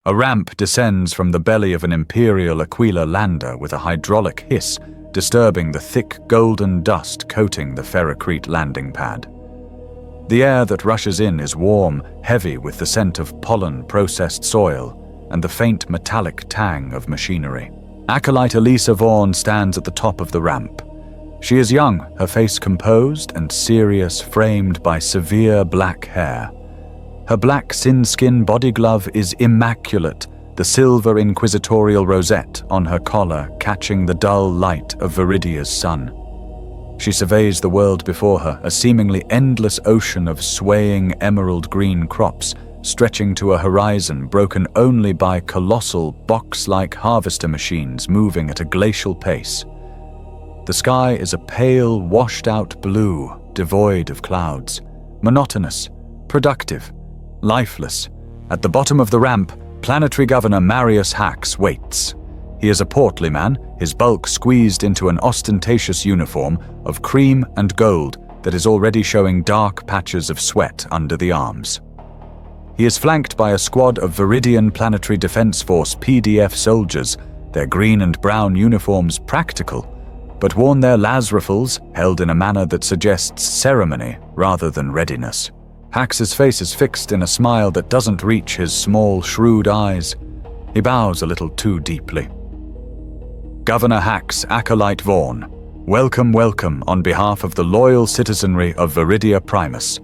A ramp descends from the belly of an Imperial Aquila lander with a hydraulic hiss, disturbing the thick golden dust coating the ferrocrete landing pad. The air that rushes in is warm, heavy with the scent of pollen, processed soil, and the faint metallic tang of machinery. Acolyte Elisa Vaughn stands at the top of the ramp. She is young, her face composed and serious, framed by severe black hair. Her black sin-skin body glove is immaculate, the silver inquisitorial rosette on her collar catching the dull light of Viridia's sun. She surveys the world before her, a seemingly endless ocean of swaying emerald green crops, stretching to a horizon broken only by colossal, box-like harvester machines moving at a glacial pace. The sky is a pale, washed-out blue, devoid of clouds, monotonous, productive, lifeless. At the bottom of the ramp, Planetary Governor Marius Hax waits. He is a portly man, his bulk squeezed into an ostentatious uniform of cream and gold that is already showing dark patches of sweat under the arms. He is flanked by a squad of Viridian Planetary Defense Force PDF soldiers, their green and brown uniforms practical, but worn their lasrifles held in a manner that suggests ceremony rather than readiness. Hax's face is fixed in a smile that doesn't reach his small, shrewd eyes. He bows a little too deeply. Governor Hax, Acolyte Vaughn, welcome, welcome on behalf of the loyal citizenry of Viridia Primus.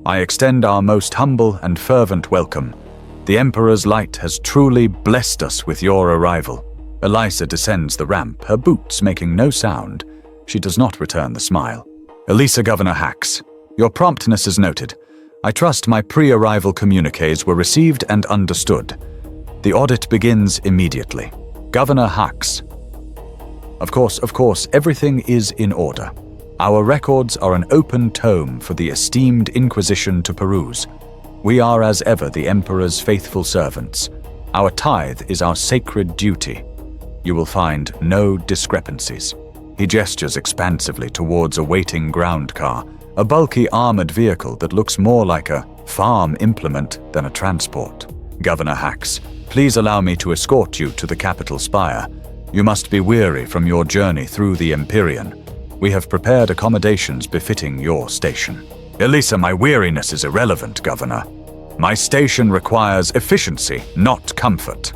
I extend our most humble and fervent welcome. The Emperor's light has truly blessed us with your arrival. Elisa descends the ramp, her boots making no sound. She does not return the smile. Elisa Governor Hax, your promptness is noted. I trust my pre-arrival communiques were received and understood. The audit begins immediately. Governor Hax. Of course, everything is in order. Our records are an open tome for the esteemed Inquisition to peruse. We are as ever the Emperor's faithful servants. Our tithe is our sacred duty. You will find no discrepancies. He gestures expansively towards a waiting ground car, a bulky armored vehicle that looks more like a farm implement than a transport. Governor Hax, please allow me to escort you to the capital spire. You must be weary from your journey through the Imperium. We have prepared accommodations befitting your station. Elisa, my weariness is irrelevant, Governor. My station requires efficiency, not comfort.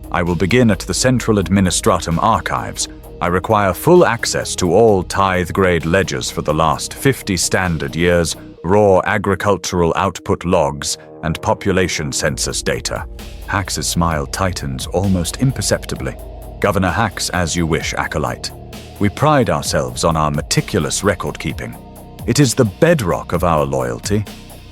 I will begin at the Central Administratum Archives. I require full access to all tithe-grade ledgers for the last 50 standard years, raw agricultural output logs, and population census data. Hax's smile tightens almost imperceptibly. Governor Hax, as you wish, Acolyte. We pride ourselves on our meticulous record-keeping. It is the bedrock of our loyalty.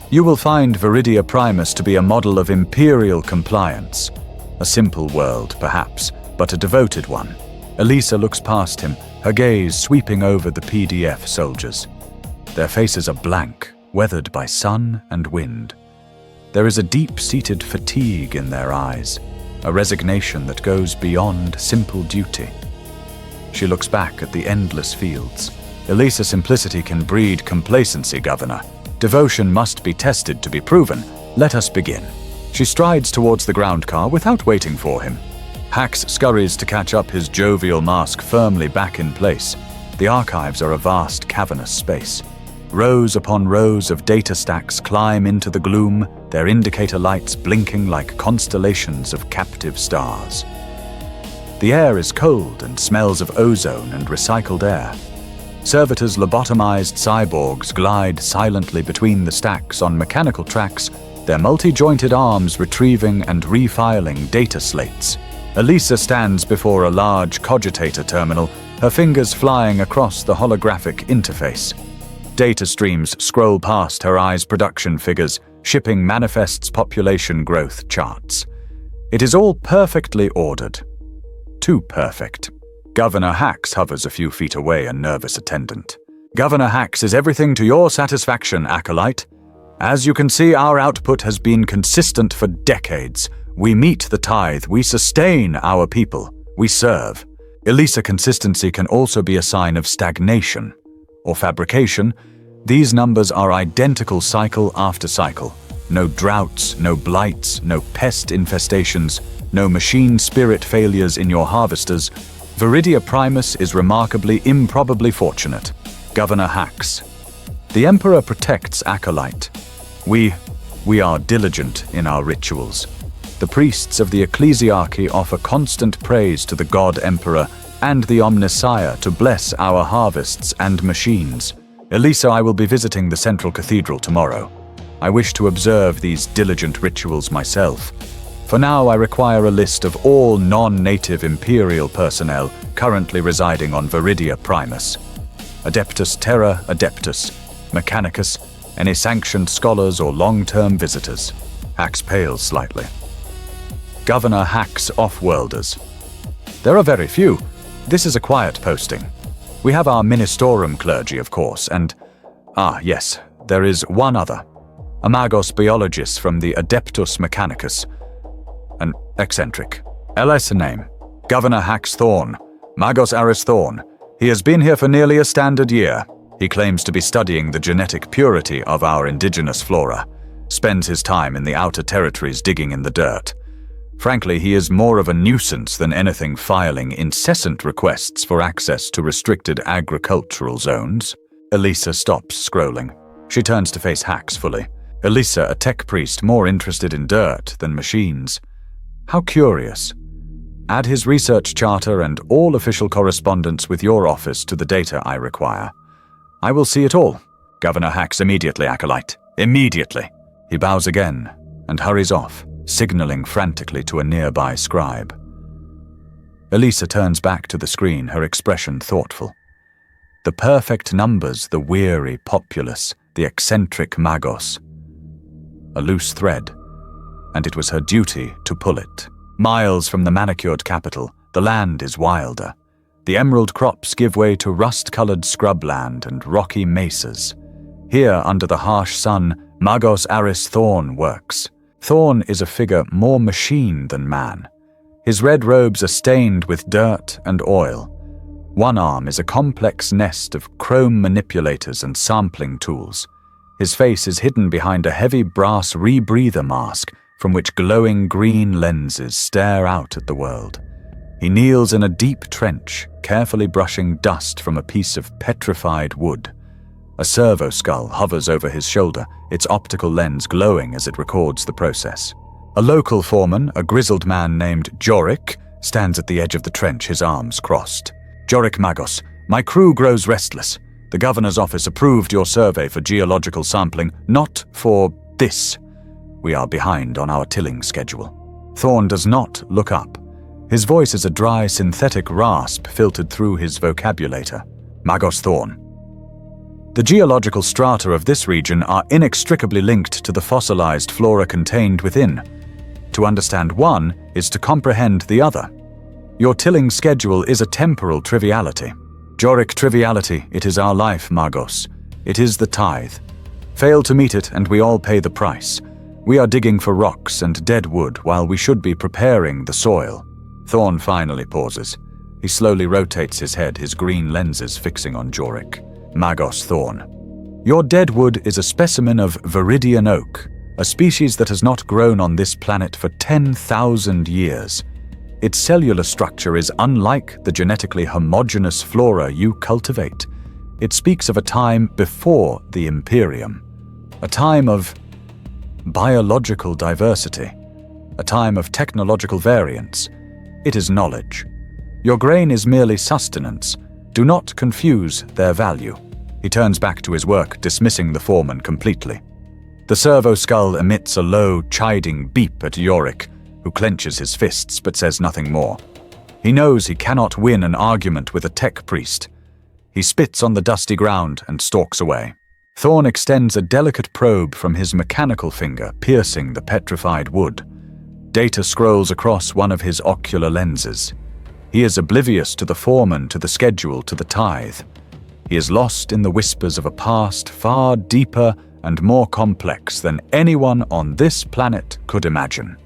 You will find Viridia Primus to be a model of Imperial compliance. A simple world, perhaps, but a devoted one. Elisa looks past him, her gaze sweeping over the PDF soldiers. Their faces are blank, weathered by sun and wind. There is a deep-seated fatigue in their eyes, a resignation that goes beyond simple duty. She looks back at the endless fields. Elisa's simplicity can breed complacency, Governor. Devotion must be tested to be proven. Let us begin. She strides towards the ground car without waiting for him. Hax scurries to catch up his jovial mask firmly back in place. The archives are a vast cavernous space. Rows upon rows of data stacks climb into the gloom, their indicator lights blinking like constellations of captive stars. The air is cold and smells of ozone and recycled air. Servitors' lobotomized cyborgs glide silently between the stacks on mechanical tracks, their multi-jointed arms retrieving and refiling data slates. Elisa stands before a large cogitator terminal, her fingers flying across the holographic interface. Data streams scroll past her eyes' production figures, shipping manifests population growth charts. It is all perfectly ordered. Too perfect. Governor Hax hovers a few feet away, a nervous attendant. Governor Hax is everything to your satisfaction, Acolyte. As you can see, our output has been consistent for decades. We meet the tithe, we sustain our people, we serve. Elisa, consistency can also be a sign of stagnation or fabrication. These numbers are identical cycle after cycle. no droughts, no blights, no pest infestations, no machine spirit failures in your harvesters, Viridia Primus is remarkably improbably fortunate. Governor Hax. The Emperor protects Acolyte. We are diligent in our rituals. The priests of the Ecclesiarchy offer constant praise to the God Emperor and the Omnissiah to bless our harvests and machines. Elisa, I will be visiting the Central Cathedral tomorrow. I wish to observe these diligent rituals myself. For now, I require a list of all non-native Imperial personnel currently residing on Viridia Primus. Adeptus Terra Adeptus, Mechanicus, any sanctioned scholars or long-term visitors. Hax pales slightly. Governor Hax Offworlders. There are very few. This is a quiet posting. We have our Ministorum clergy, of course, and... yes, there is one other. A Magos biologist from the Adeptus Mechanicus. An eccentric. LS name. Governor Hax Thorn. Magos Aris Thorn. He has been here for nearly a standard year. He claims to be studying the genetic purity of our indigenous flora. Spends his time in the outer territories digging in the dirt. Frankly, he is more of a nuisance than anything, filing incessant requests for access to restricted agricultural zones. Elisa stops scrolling. She turns to face Hax fully. Elisa, a tech priest more interested in dirt than machines. How curious. Add his research charter and all official correspondence with your office to the data I require. I will see it all. Governor Hax immediately, Acolyte. Immediately. He bows again and hurries off, signaling frantically to a nearby scribe. Elisa turns back to the screen, her expression thoughtful. The perfect numbers, the weary populace, the eccentric Magos. A loose thread, and it was her duty to pull it. Miles from the manicured capital, the land is wilder. The emerald crops give way to rust-colored scrubland and rocky mesas. Here, under the harsh sun, Magos Aris Thorn works. Thorn is a figure more machine than man. His red robes are stained with dirt and oil. One arm is a complex nest of chrome manipulators and sampling tools. His face is hidden behind a heavy brass rebreather mask from which glowing green lenses stare out at the world. He kneels in a deep trench, carefully brushing dust from a piece of petrified wood. A servo skull hovers over his shoulder, its optical lens glowing as it records the process. A local foreman, a grizzled man named Jorik, stands at the edge of the trench, his arms crossed. Jorik Magos, my crew grows restless. The governor's office approved your survey for geological sampling, not for this. We are behind on our tilling schedule. Thorn does not look up. His voice is a dry, synthetic rasp filtered through his vocabulator. Magos Thorn. The geological strata of this region are inextricably linked to the fossilized flora contained within. To understand one is to comprehend the other. Your tilling schedule is a temporal triviality. Jorik triviality, it is our life, Magos. It is the tithe. Fail to meet it and we all pay the price. We are digging for rocks and dead wood while we should be preparing the soil. Thorn finally pauses. He slowly rotates his head, his green lenses fixing on Jorik. Magos Thorn. Your dead wood is a specimen of Viridian oak, a species that has not grown on this planet for 10,000 years. Its cellular structure is unlike the genetically homogeneous flora you cultivate. It speaks of a time before the Imperium, a time of biological diversity, a time of technological variance. It is knowledge. Your grain is merely sustenance. Do not confuse their value. He turns back to his work, dismissing the foreman completely. The servo skull emits a low, chiding beep at Jorik, who clenches his fists but says nothing more. He knows he cannot win an argument with a tech priest. He spits on the dusty ground and stalks away. Thorn extends a delicate probe from his mechanical finger, piercing the petrified wood. Data scrolls across one of his ocular lenses. He is oblivious to the foreman, to the schedule, to the tithe. He is lost in the whispers of a past far deeper and more complex than anyone on this planet could imagine.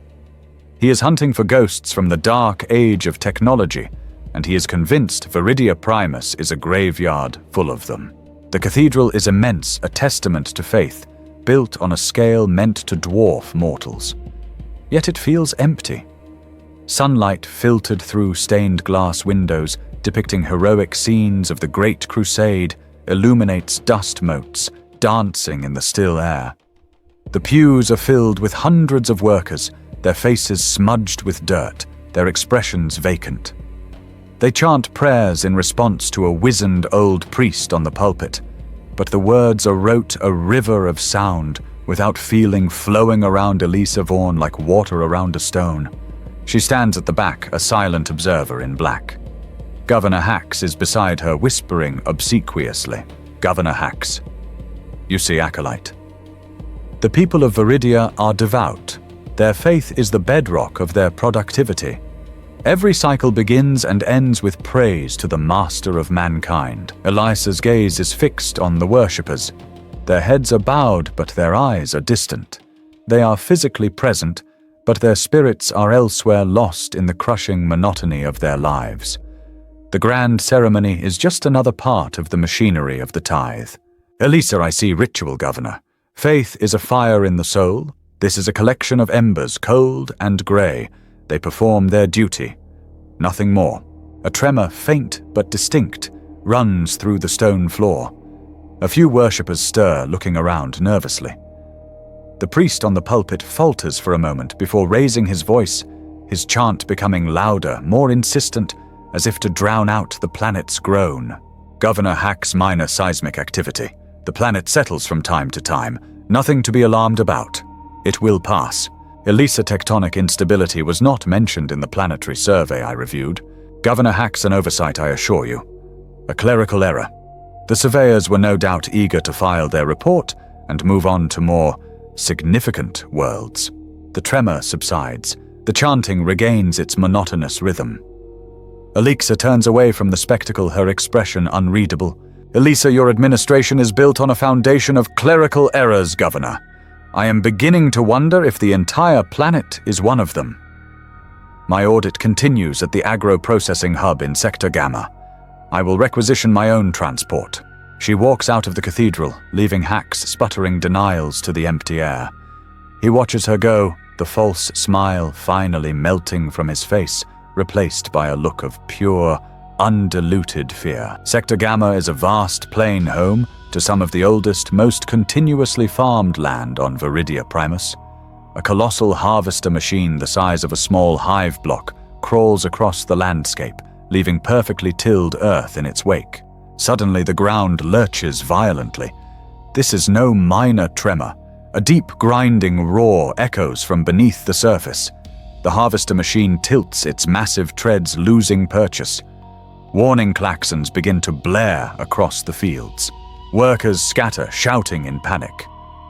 He is hunting for ghosts from the dark age of technology, and he is convinced Viridia Primus is a graveyard full of them. The cathedral is immense, a testament to faith, built on a scale meant to dwarf mortals. Yet it feels empty. Sunlight filtered through stained glass windows depicting heroic scenes of the Great Crusade illuminates dust motes dancing in the still air. The pews are filled with hundreds of workers, their faces smudged with dirt, their expressions vacant. They chant prayers in response to a wizened old priest on the pulpit, but the words are rote a river of sound without feeling flowing around Elisa Vaughn like water around a stone. She stands at the back, a silent observer in black. Governor Hax is beside her, whispering obsequiously. Governor Hax. You see, Acolyte. The people of Viridia are devout. Their faith is the bedrock of their productivity. Every cycle begins and ends with praise to the master of mankind. Elisa's gaze is fixed on the worshippers. Their heads are bowed, but their eyes are distant. They are physically present, but their spirits are elsewhere, lost in the crushing monotony of their lives. The grand ceremony is just another part of the machinery of the tithe. Elisa, I see ritual, Governor. Faith is a fire in the soul. This is a collection of embers, cold and grey. They perform their duty. Nothing more. A tremor, faint but distinct, runs through the stone floor. A few worshippers stir, looking around nervously. The priest on the pulpit falters for a moment before raising his voice, his chant becoming louder, more insistent, as if to drown out the planet's groan. Governor Hack's minor seismic activity. The planet settles from time to time. Nothing to be alarmed about. It will pass. Elisa tectonic instability was not mentioned in the planetary survey I reviewed. Governor Hack's an oversight, I assure you. A clerical error. The surveyors were no doubt eager to file their report and move on to more significant worlds. The tremor subsides. The chanting regains its monotonous rhythm. Elisa turns away from the spectacle, her expression unreadable. Elisa, your administration is built on a foundation of clerical errors, Governor. I am beginning to wonder if the entire planet is one of them. My audit continues at the agro-processing hub in Sector Gamma. I will requisition my own transport. She walks out of the cathedral, leaving Hax sputtering denials to the empty air. He watches her go, the false smile finally melting from his face, replaced by a look of pure, undiluted fear. Sector Gamma is a vast plain home to some of the oldest, most continuously farmed land on Viridia Primus. A colossal harvester machine the size of a small hive block crawls across the landscape, leaving perfectly tilled earth in its wake. Suddenly the ground lurches violently. This is no minor tremor. A deep grinding roar echoes from beneath the surface. The harvester machine tilts, its massive treads losing purchase. Warning klaxons begin to blare across the fields. Workers scatter, shouting in panic.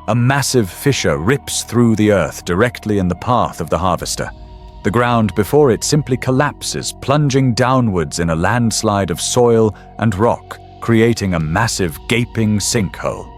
A massive fissure rips through the earth directly in the path of the harvester. The ground before it simply collapses, plunging downwards in a landslide of soil and rock, creating a massive gaping sinkhole.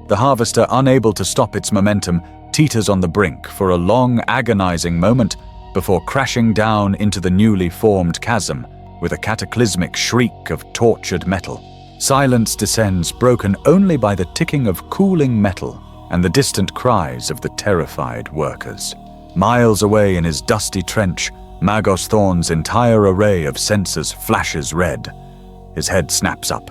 The harvester, unable to stop its momentum, teeters on the brink for a long, agonizing moment before crashing down into the newly formed chasm with a cataclysmic shriek of tortured metal. Silence descends, broken only by the ticking of cooling metal and the distant cries of the terrified workers. Miles away in his dusty trench, Magos Thorn's entire array of sensors flashes red. His head snaps up.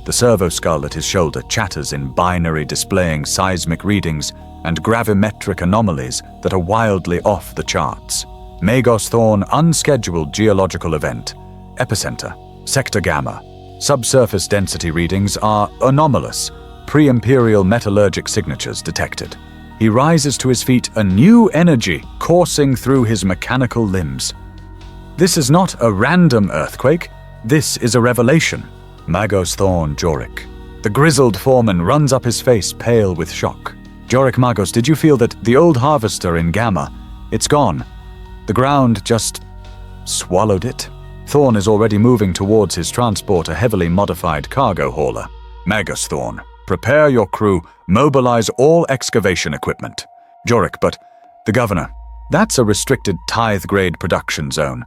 The servo skull at his shoulder chatters in binary, displaying seismic readings and gravimetric anomalies that are wildly off the charts. Magos Thorn unscheduled geological event. Epicenter, Sector Gamma. Subsurface density readings are anomalous. Pre-Imperial metallurgic signatures detected. He rises to his feet, a new energy coursing through his mechanical limbs. This is not a random earthquake. This is a revelation. Magos Thorn Jorik. The grizzled foreman runs up his face, pale with shock. Jorik Magos, did you feel that the old harvester in Gamma, it's gone? The ground just swallowed it? Thorn is already moving towards his transport, a heavily modified cargo hauler. Magos Thorn, prepare your crew, mobilize all excavation equipment. Jorik, but the governor, that's a restricted tithe-grade production zone.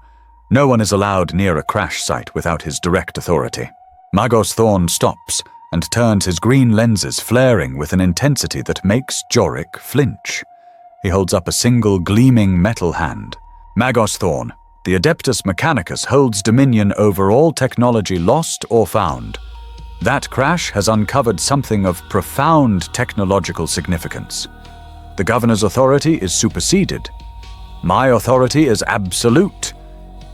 No one is allowed near a crash site without his direct authority. Magos Thorn stops, and turns his green lenses flaring with an intensity that makes Jorik flinch. He holds up a single gleaming metal hand. Magos Thorn, the Adeptus Mechanicus holds dominion over all technology lost or found. That crash has uncovered something of profound technological significance. The governor's authority is superseded. My authority is absolute.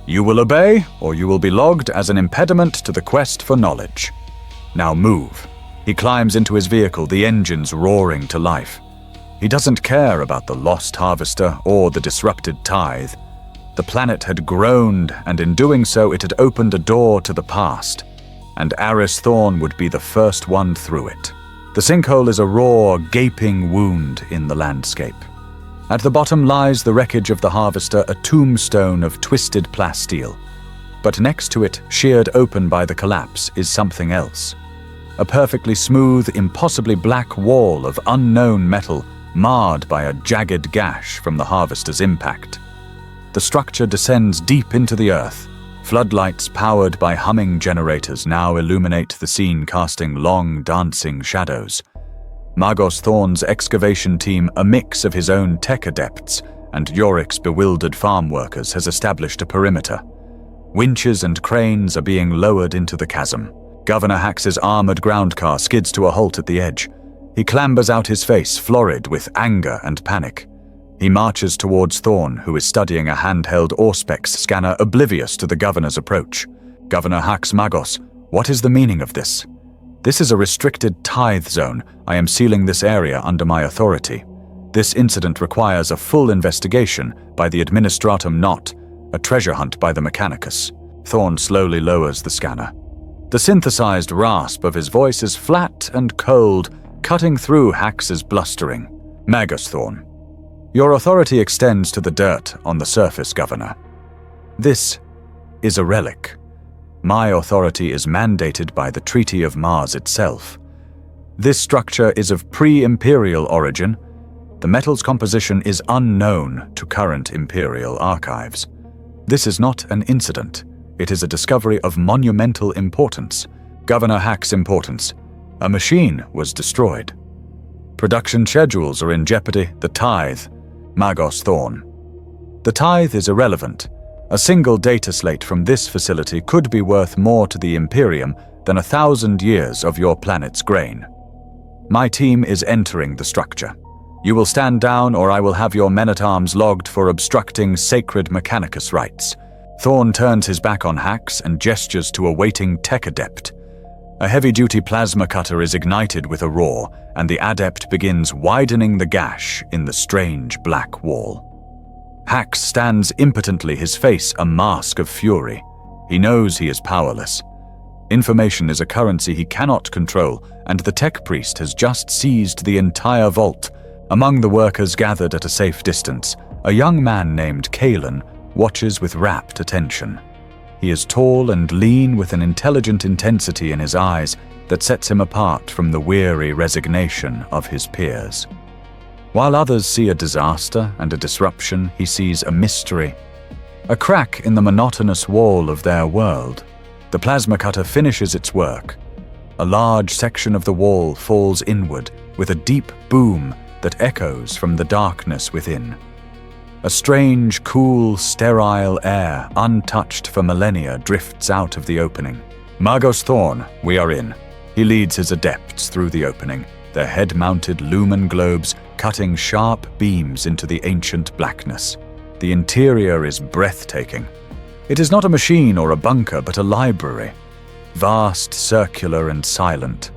You will obey, or you will be logged as an impediment to the quest for knowledge. Now move. He climbs into his vehicle, the engines roaring to life. He doesn't care about the lost harvester or the disrupted tithe. The planet had groaned, and in doing so it had opened a door to the past, and Aris Thorn would be the first one through it. The sinkhole is a raw, gaping wound in the landscape. At the bottom lies the wreckage of the harvester, a tombstone of twisted plasteel. But next to it, sheared open by the collapse, is something else. A perfectly smooth, impossibly black wall of unknown metal, marred by a jagged gash from the harvester's impact. The structure descends deep into the earth. Floodlights powered by humming generators now illuminate the scene, casting long, dancing shadows. Magos Thorn's excavation team, a mix of his own tech adepts and Yorik's bewildered farm workers, has established a perimeter. Winches and cranes are being lowered into the chasm. Governor Hax's armored ground car skids to a halt at the edge. He clambers out, his face florid with anger and panic. He marches towards Thorn, who is studying a handheld Auspex scanner, oblivious to the governor's approach. Governor Hax Magos, what is the meaning of this? This is a restricted tithe zone. I am sealing this area under my authority. This incident requires a full investigation by the Administratum, not a treasure hunt by the Mechanicus. Thorn slowly lowers the scanner. The synthesized rasp of his voice is flat and cold, cutting through Hax's blustering. Magos Thorn, your authority extends to the dirt on the surface, Governor. This is a relic. My authority is mandated by the Treaty of Mars itself. This structure is of pre-Imperial origin. The metal's composition is unknown to current Imperial archives. This is not an incident. It is a discovery of monumental importance. Governor Hack's importance. A machine was destroyed. Production schedules are in jeopardy. The tithe. Magos Thorn. The tithe is irrelevant. A single data slate from this facility could be worth more to the Imperium than 1,000 years of your planet's grain. My team is entering the structure. You will stand down, or I will have your men-at-arms logged for obstructing sacred Mechanicus rites. Thorn turns his back on Hax and gestures to a waiting tech adept. A heavy-duty plasma cutter is ignited with a roar, and the adept begins widening the gash in the strange black wall. Hax stands impotently, his face a mask of fury. He knows he is powerless. Information is a currency he cannot control, and the tech priest has just seized the entire vault. Among the workers gathered at a safe distance, a young man named Kalen watches with rapt attention. He is tall and lean, with an intelligent intensity in his eyes that sets him apart from the weary resignation of his peers. While others see a disaster and a disruption, he sees a mystery, a crack in the monotonous wall of their world. The plasma cutter finishes its work. A large section of the wall falls inward with a deep boom that echoes from the darkness within. A strange, cool, sterile air, untouched for millennia, drifts out of the opening. Magos Thorn, we are in. He leads his adepts through the opening, their head-mounted lumen globes cutting sharp beams into the ancient blackness. The interior is breathtaking. It is not a machine or a bunker, but a library. Vast, circular, and silent.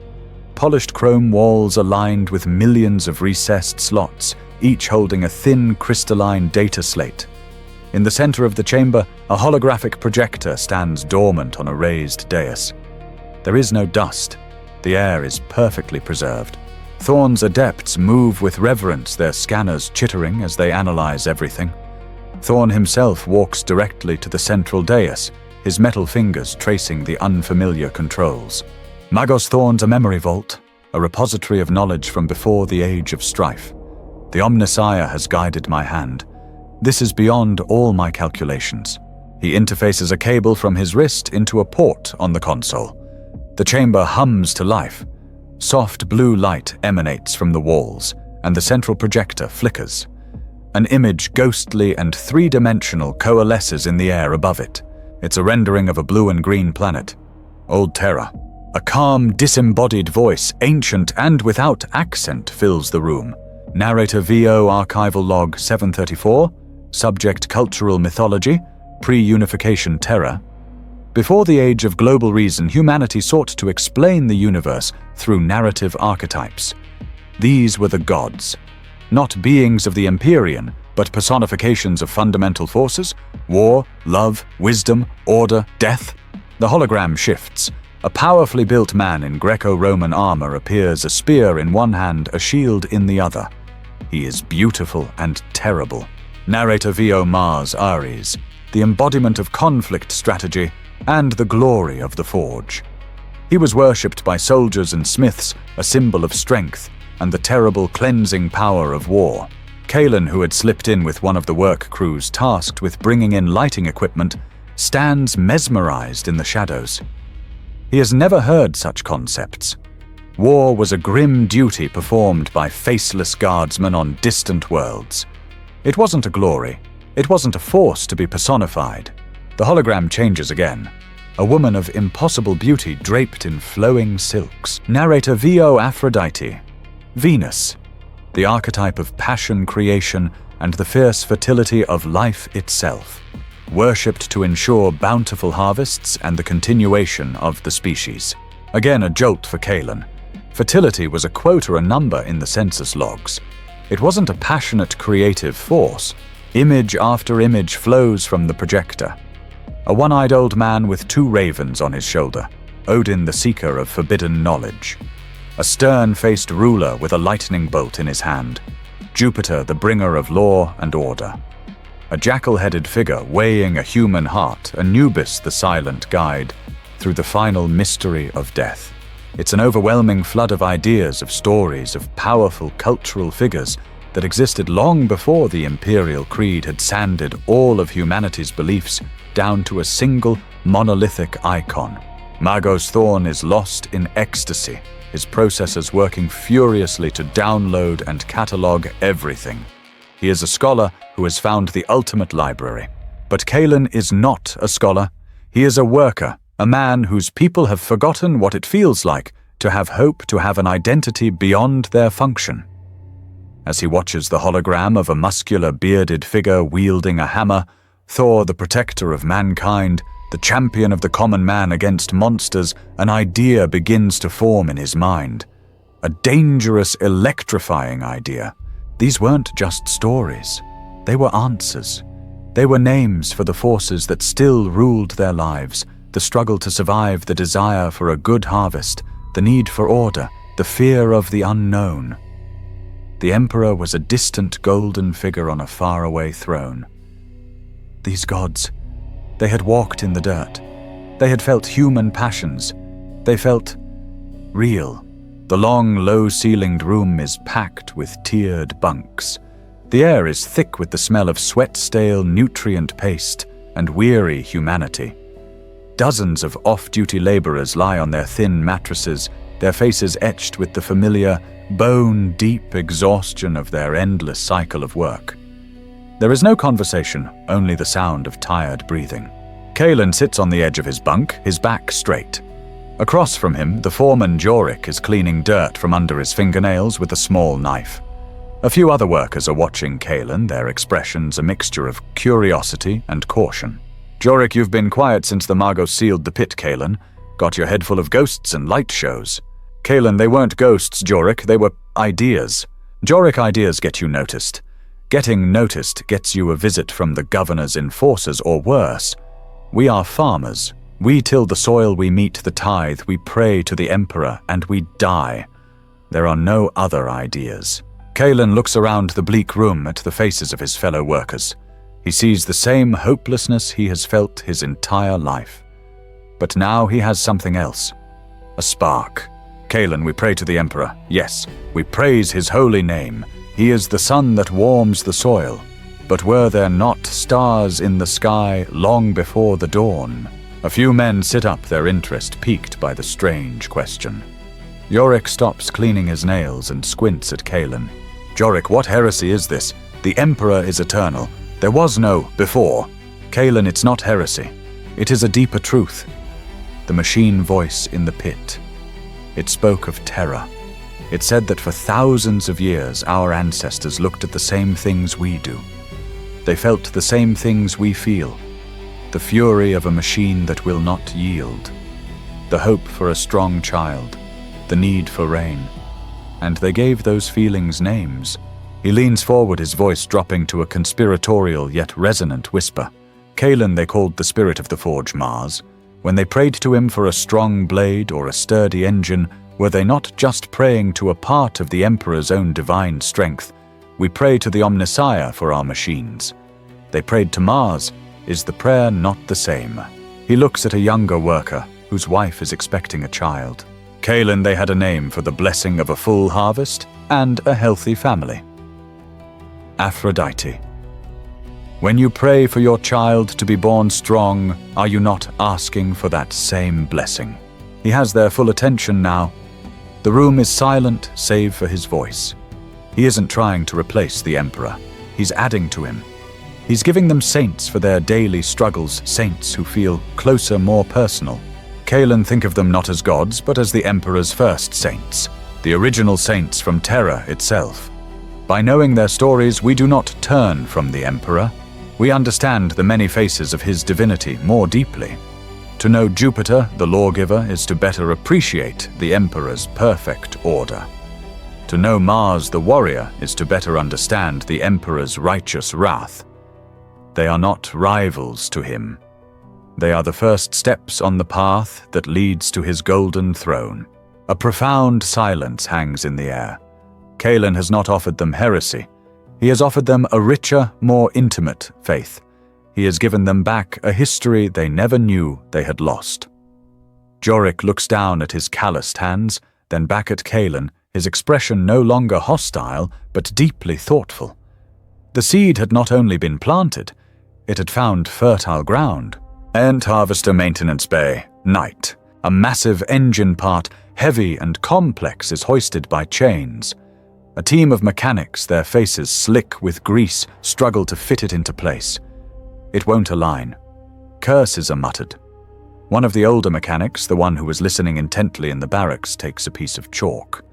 Polished chrome walls are lined with millions of recessed slots, each holding a thin, crystalline data slate. In the center of the chamber, a holographic projector stands dormant on a raised dais. There is no dust. The air is perfectly preserved. Thorn's adepts move with reverence, their scanners chittering as they analyze everything. Thorn himself walks directly to the central dais, his metal fingers tracing the unfamiliar controls. Magos Thorn's a memory vault, a repository of knowledge from before the age of strife. The Omnissiah has guided my hand. This is beyond all my calculations. He interfaces a cable from his wrist into a port on the console. The chamber hums to life. Soft blue light emanates from the walls, and the central projector flickers. An image, ghostly and three-dimensional, coalesces in the air above it. It's a rendering of a blue and green planet. Old Terra. A calm, disembodied voice, ancient and without accent, fills the room. Narrator VO Archival Log 734. Subject Cultural Mythology. Pre-unification Terra. Before the age of global reason, humanity sought to explain the universe through narrative archetypes. These were the gods. Not beings of the Imperium, but personifications of fundamental forces: war, love, wisdom, order, death. The hologram shifts. A powerfully built man in Greco-Roman armor appears, a spear in one hand, a shield in the other. He is beautiful and terrible. Narrator VO Mars Ares, the embodiment of conflict strategy and the glory of the forge. He was worshipped by soldiers and smiths, a symbol of strength and the terrible cleansing power of war. Kalen, who had slipped in with one of the work crews tasked with bringing in lighting equipment, stands mesmerized in the shadows. He has never heard such concepts. War was a grim duty performed by faceless guardsmen on distant worlds. It wasn't a glory. It wasn't a force to be personified. The hologram changes again. A woman of impossible beauty draped in flowing silks. Narrator VO Aphrodite. Venus, the archetype of passion, creation, and the fierce fertility of life itself, worshipped to ensure bountiful harvests and the continuation of the species. Again, a jolt for Kalen. Fertility was a quote or a number in the census logs. It wasn't a passionate creative force. Image after image flows from the projector. A one-eyed old man with two ravens on his shoulder, Odin the seeker of forbidden knowledge. A stern-faced ruler with a lightning bolt in his hand, Jupiter the bringer of law and order. A jackal-headed figure weighing a human heart, Anubis the silent guide, through the final mystery of death. It's an overwhelming flood of ideas, of stories, of powerful cultural figures that existed long before the Imperial Creed had sanded all of humanity's beliefs down to a single monolithic icon. Magos Thorn is lost in ecstasy, his processors working furiously to download and catalog everything. He is a scholar who has found the ultimate library. But Kalen is not a scholar. He is a worker, a man whose people have forgotten what it feels like to have hope, to have an identity beyond their function. As he watches the hologram of a muscular, bearded figure wielding a hammer, Thor, the protector of mankind, the champion of the common man against monsters, an idea begins to form in his mind. A dangerous, electrifying idea. These weren't just stories. They were answers. They were names for the forces that still ruled their lives, the struggle to survive, the desire for a good harvest, the need for order, the fear of the unknown. The Emperor was a distant golden figure on a faraway throne. These gods, they had walked in the dirt. They had felt human passions. They felt real. The long, low-ceilinged room is packed with tiered bunks. The air is thick with the smell of sweat-stale nutrient paste and weary humanity. Dozens of off-duty laborers lie on their thin mattresses, their faces etched with the familiar, bone-deep exhaustion of their endless cycle of work. There is no conversation, only the sound of tired breathing. Kalen sits on the edge of his bunk, his back straight. Across from him, the foreman Jorik is cleaning dirt from under his fingernails with a small knife. A few other workers are watching Kalen, their expressions a mixture of curiosity and caution. Jorik, you've been quiet since the Magos sealed the pit, Kalen. Got your head full of ghosts and light shows. Kalen, they weren't ghosts, Jorik, they were ideas. Jorik, ideas get you noticed. Getting noticed gets you a visit from the governor's enforcers, or worse. We are farmers. We till the soil, we meet the tithe, we pray to the Emperor, and we die. There are no other ideas. Kalen looks around the bleak room at the faces of his fellow workers. He sees the same hopelessness he has felt his entire life. But now he has something else. A spark. Kalen, we pray to the Emperor. Yes, we praise his holy name. He is the sun that warms the soil. But were there not stars in the sky long before the dawn? A few men sit up, their interest piqued by the strange question. Yorick stops cleaning his nails and squints at Kalen. Yorick, what heresy is this? The Emperor is eternal. There was no before. Kalen, it's not heresy. It is a deeper truth. The machine voice in the pit. It spoke of Terra. It said that for thousands of years our ancestors looked at the same things we do. They felt the same things we feel. The fury of a machine that will not yield. The hope for a strong child. The need for rain. And they gave those feelings names. He leans forward, his voice dropping to a conspiratorial yet resonant whisper. Kalen they called the spirit of the forge Mars. When they prayed to him for a strong blade or a sturdy engine, were they not just praying to a part of the Emperor's own divine strength? We pray to the Omnissiah for our machines. They prayed to Mars. Is the prayer not the same? He looks at a younger worker, whose wife is expecting a child. Kalen they had a name for the blessing of a full harvest and a healthy family. Aphrodite. When you pray for your child to be born strong, are you not asking for that same blessing? He has their full attention now. The room is silent, save for his voice. He isn't trying to replace the Emperor. He's adding to him. He's giving them saints for their daily struggles, saints who feel closer, more personal. Kalen think of them not as gods, but as the Emperor's first saints, the original saints from Terra itself. By knowing their stories, we do not turn from the Emperor. We understand the many faces of his divinity more deeply. To know Jupiter, the lawgiver, is to better appreciate the Emperor's perfect order. To know Mars, the warrior, is to better understand the Emperor's righteous wrath. They are not rivals to him. They are the first steps on the path that leads to his golden throne. A profound silence hangs in the air. Kalen has not offered them heresy. He has offered them a richer, more intimate faith. He has given them back a history they never knew they had lost. Yorick looks down at his calloused hands, then back at Kalen, his expression no longer hostile, but deeply thoughtful. The seed had not only been planted, it had found fertile ground. Ant Harvester Maintenance Bay, night. A massive engine part, heavy and complex, is hoisted by chains. A team of mechanics, their faces slick with grease, struggle to fit it into place. It won't align. Curses are muttered. One of the older mechanics, the one who was listening intently in the barracks, takes a piece of chalk.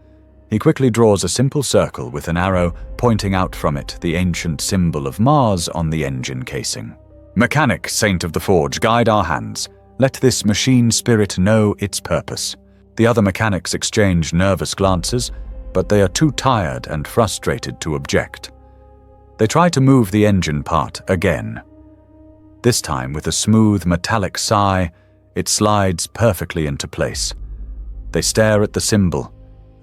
He quickly draws a simple circle with an arrow pointing out from it the ancient symbol of Mars on the engine casing. Mechanic, Saint of the Forge, guide our hands. Let this machine spirit know its purpose. The other mechanics exchange nervous glances, but they are too tired and frustrated to object. They try to move the engine part again. This time, with a smooth metallic sigh, it slides perfectly into place. They stare at the symbol,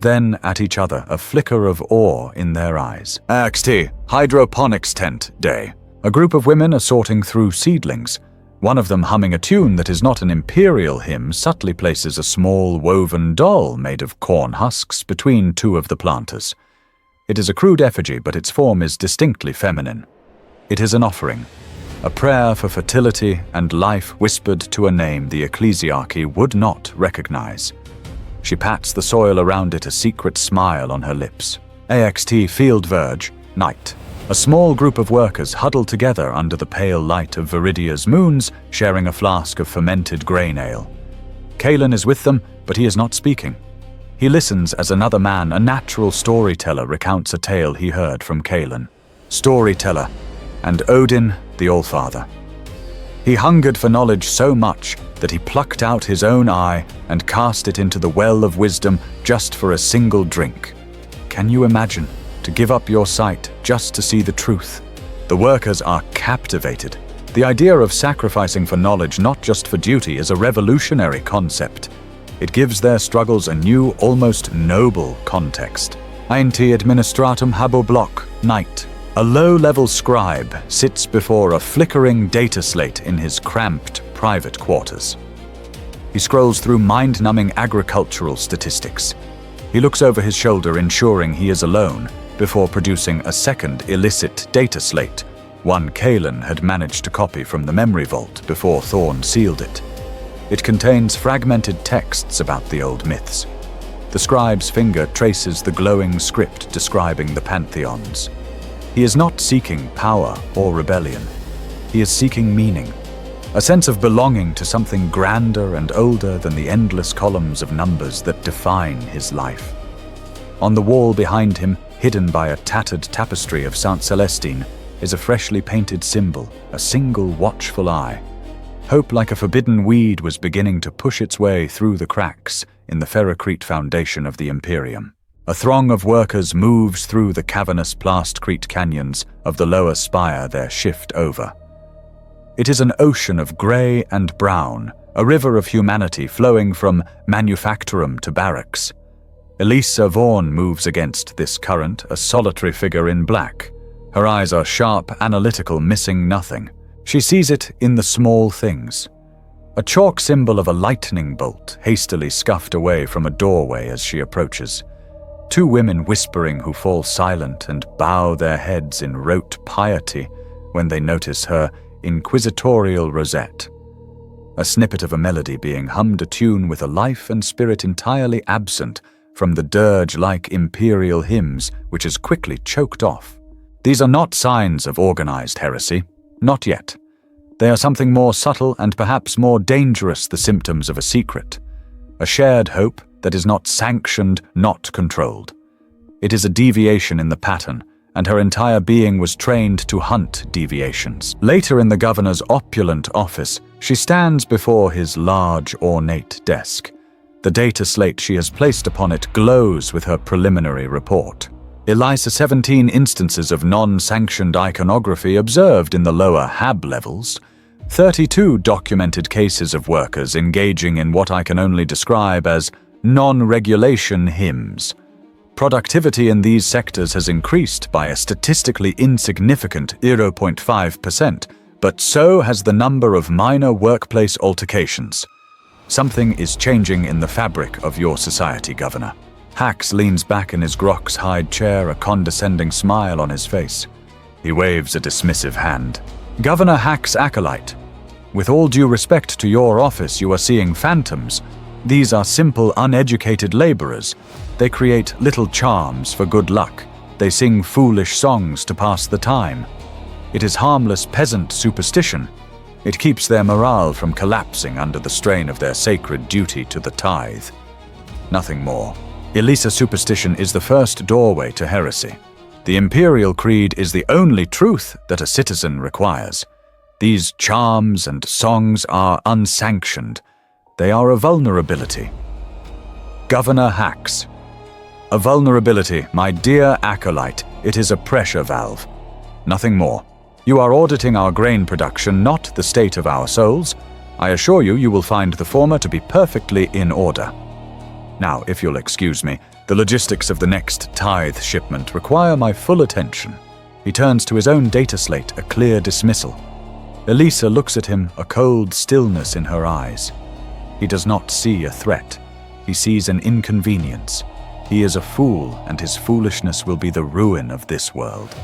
then at each other, a flicker of awe in their eyes. XT, hydroponics tent day. A group of women are sorting through seedlings. One of them, humming a tune that is not an Imperial hymn, subtly places a small woven doll made of corn husks between two of the planters. It is a crude effigy, but its form is distinctly feminine. It is an offering, a prayer for fertility and life whispered to a name the ecclesiarchy would not recognize. She pats the soil around it, a secret smile on her lips. AXT Field Verge, night. A small group of workers huddle together under the pale light of Viridia's moons, sharing a flask of fermented grain ale. Kalen is with them, but he is not speaking. He listens as another man, a natural storyteller, recounts a tale he heard from Kalen. Storyteller, and Odin, the Allfather. He hungered for knowledge so much that he plucked out his own eye and cast it into the well of wisdom just for a single drink. Can you imagine? To give up your sight just to see the truth. The workers are captivated. The idea of sacrificing for knowledge, not just for duty, is a revolutionary concept. It gives their struggles a new, almost noble context. Ainti administratum habo block, night. A low-level scribe sits before a flickering data slate in his cramped private quarters. He scrolls through mind-numbing agricultural statistics. He looks over his shoulder, ensuring he is alone, before producing a second illicit data slate, one Kalen had managed to copy from the memory vault before Thorn sealed it. It contains fragmented texts about the old myths. The scribe's finger traces the glowing script describing the pantheons. He is not seeking power or rebellion. He is seeking meaning, a sense of belonging to something grander and older than the endless columns of numbers that define his life. On the wall behind him, hidden by a tattered tapestry of Saint Celestine, is a freshly painted symbol, a single watchful eye. Hope like a forbidden weed was beginning to push its way through the cracks in the ferrocrete foundation of the Imperium. A throng of workers moves through the cavernous plastcrete canyons of the lower spire their shift over. It is an ocean of grey and brown, a river of humanity flowing from manufactorum to barracks. Elisa Vaughan moves against this current, a solitary figure in black. Her eyes are sharp, analytical, missing nothing. She sees it in the small things. A chalk symbol of a lightning bolt hastily scuffed away from a doorway as she approaches. Two women whispering who fall silent and bow their heads in rote piety when they notice her inquisitorial rosette. A snippet of a melody being hummed, a tune with a life and spirit entirely absent from the dirge-like Imperial hymns, which is quickly choked off. These are not signs of organized heresy. Not yet. They are something more subtle and perhaps more dangerous, the symptoms of a secret. A shared hope that is not sanctioned, not controlled. It is a deviation in the pattern, and her entire being was trained to hunt deviations. Later in the governor's opulent office, she stands before his large, ornate desk. The data slate she has placed upon it glows with her preliminary report. Elisa 17 instances of non-sanctioned iconography observed in the lower HAB levels, 32 documented cases of workers engaging in what I can only describe as non-regulation hymns. Productivity in these sectors has increased by a statistically insignificant 0.5%, but so has the number of minor workplace altercations. Something is changing in the fabric of your society, Governor. Hax leans back in his Grox hide chair, a condescending smile on his face. He waves a dismissive hand. Governor Hax Acolyte, with all due respect to your office, you are seeing phantoms. These are simple, uneducated laborers. They create little charms for good luck. They sing foolish songs to pass the time. It is harmless peasant superstition. It keeps their morale from collapsing under the strain of their sacred duty to the tithe. Nothing more. Elisa superstition is the first doorway to heresy. The Imperial creed is the only truth that a citizen requires. These charms and songs are unsanctioned. They are a vulnerability. Governor Hax. A vulnerability, my dear acolyte. It is a pressure valve. Nothing more. You are auditing our grain production, not the state of our souls. I assure you, you will find the former to be perfectly in order. Now, if you'll excuse me, the logistics of the next tithe shipment require my full attention. He turns to his own data slate, a clear dismissal. Elisa looks at him, a cold stillness in her eyes. He does not see a threat. He sees an inconvenience. He is a fool, and his foolishness will be the ruin of this world.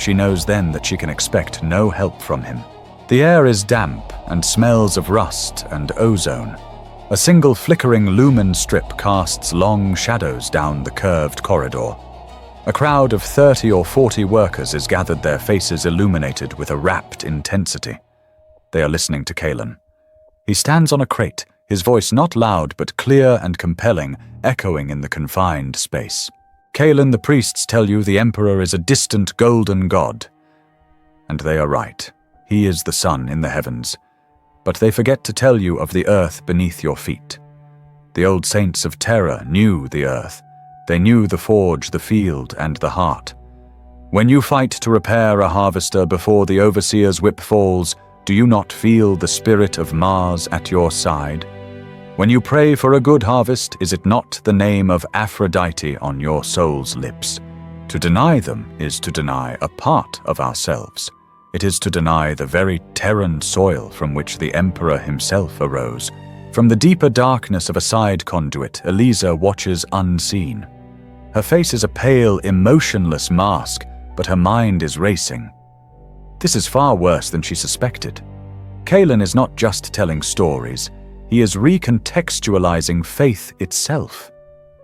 She knows then that she can expect no help from him. The air is damp and smells of rust and ozone. A single flickering lumen strip casts long shadows down the curved corridor. A crowd of 30 or 40 workers is gathered, their faces illuminated with a rapt intensity. They are listening to Kalen. He stands on a crate, his voice not loud but clear and compelling, echoing in the confined space. Kalen, the priests tell you the Emperor is a distant golden god. And they are right. He is the sun in the heavens. But they forget to tell you of the earth beneath your feet. The old saints of Terra knew the earth. They knew the forge, the field, and the heart. When you fight to repair a harvester before the overseer's whip falls, do you not feel the spirit of Mars at your side? When you pray for a good harvest, is it not the name of Aphrodite on your soul's lips? To deny them is to deny a part of ourselves. It is to deny the very Terran soil from which the Emperor himself arose. From the deeper darkness of a side conduit, Elisa watches unseen. Her face is a pale, emotionless mask, but her mind is racing. This is far worse than she suspected. Kalen is not just telling stories. He is recontextualizing faith itself.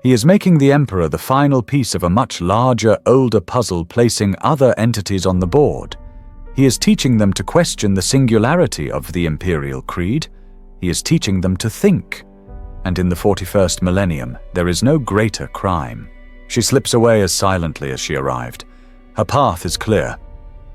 He is making the Emperor the final piece of a much larger, older puzzle, placing other entities on the board. He is teaching them to question the singularity of the Imperial creed. He is teaching them to think. And in the 41st millennium, there is no greater crime. She slips away as silently as she arrived. Her path is clear.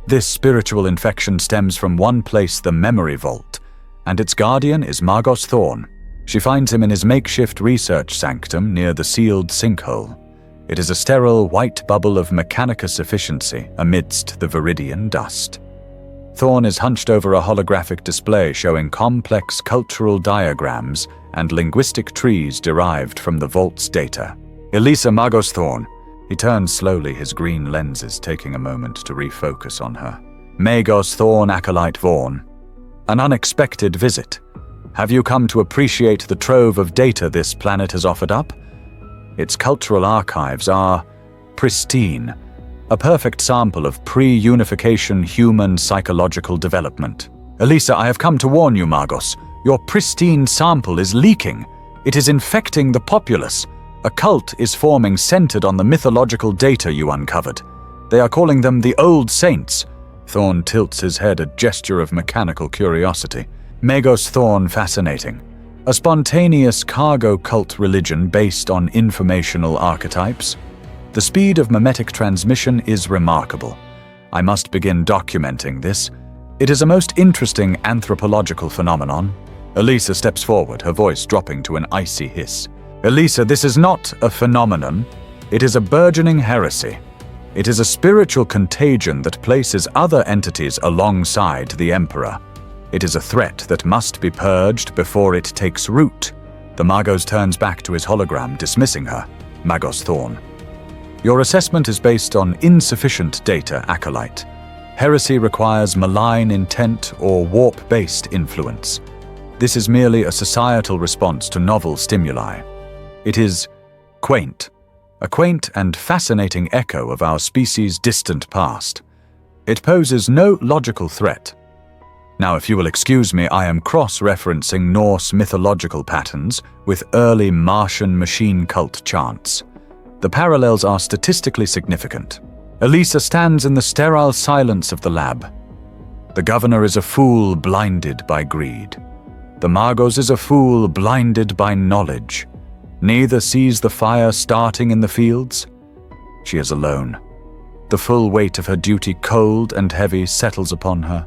This spiritual infection stems from one place, the memory vault, and its guardian is Magos Thorn. She finds him in his makeshift research sanctum near the sealed sinkhole. It is a sterile white bubble of mechanicus efficiency amidst the viridian dust. Thorn is hunched over a holographic display showing complex cultural diagrams and linguistic trees derived from the vault's data. Elisa Magos Thorn. He turns slowly, his green lenses taking a moment to refocus on her. Magos Thorn Acolyte Vaughn. An unexpected visit. Have you come to appreciate the trove of data this planet has offered up? Its cultural archives are pristine, a perfect sample of pre-unification human psychological development. Elisa, I have come to warn you, Magos. Your pristine sample is leaking. It is infecting the populace. A cult is forming centered on the mythological data you uncovered. They are calling them the Old Saints. Thorn tilts his head, a gesture of mechanical curiosity. Magos Thorn fascinating. A spontaneous cargo cult religion based on informational archetypes. The speed of memetic transmission is remarkable. I must begin documenting this. It is a most interesting anthropological phenomenon. Elisa steps forward, her voice dropping to an icy hiss. Elisa, this is not a phenomenon. It is a burgeoning heresy. It is a spiritual contagion that places other entities alongside the Emperor. It is a threat that must be purged before it takes root. The Magos turns back to his hologram, dismissing her. Magos Thorn. Your assessment is based on insufficient data, Acolyte. Heresy requires malign intent or warp-based influence. This is merely a societal response to novel stimuli. It is quaint, a quaint and fascinating echo of our species' distant past. It poses no logical threat. Now, if you will excuse me, I am cross-referencing Norse mythological patterns with early Martian machine cult chants. The parallels are statistically significant. Elisa stands in the sterile silence of the lab. The governor is a fool blinded by greed. The Magos is a fool blinded by knowledge. Neither sees the fire starting in the fields. She is alone. The full weight of her duty, cold and heavy, settles upon her.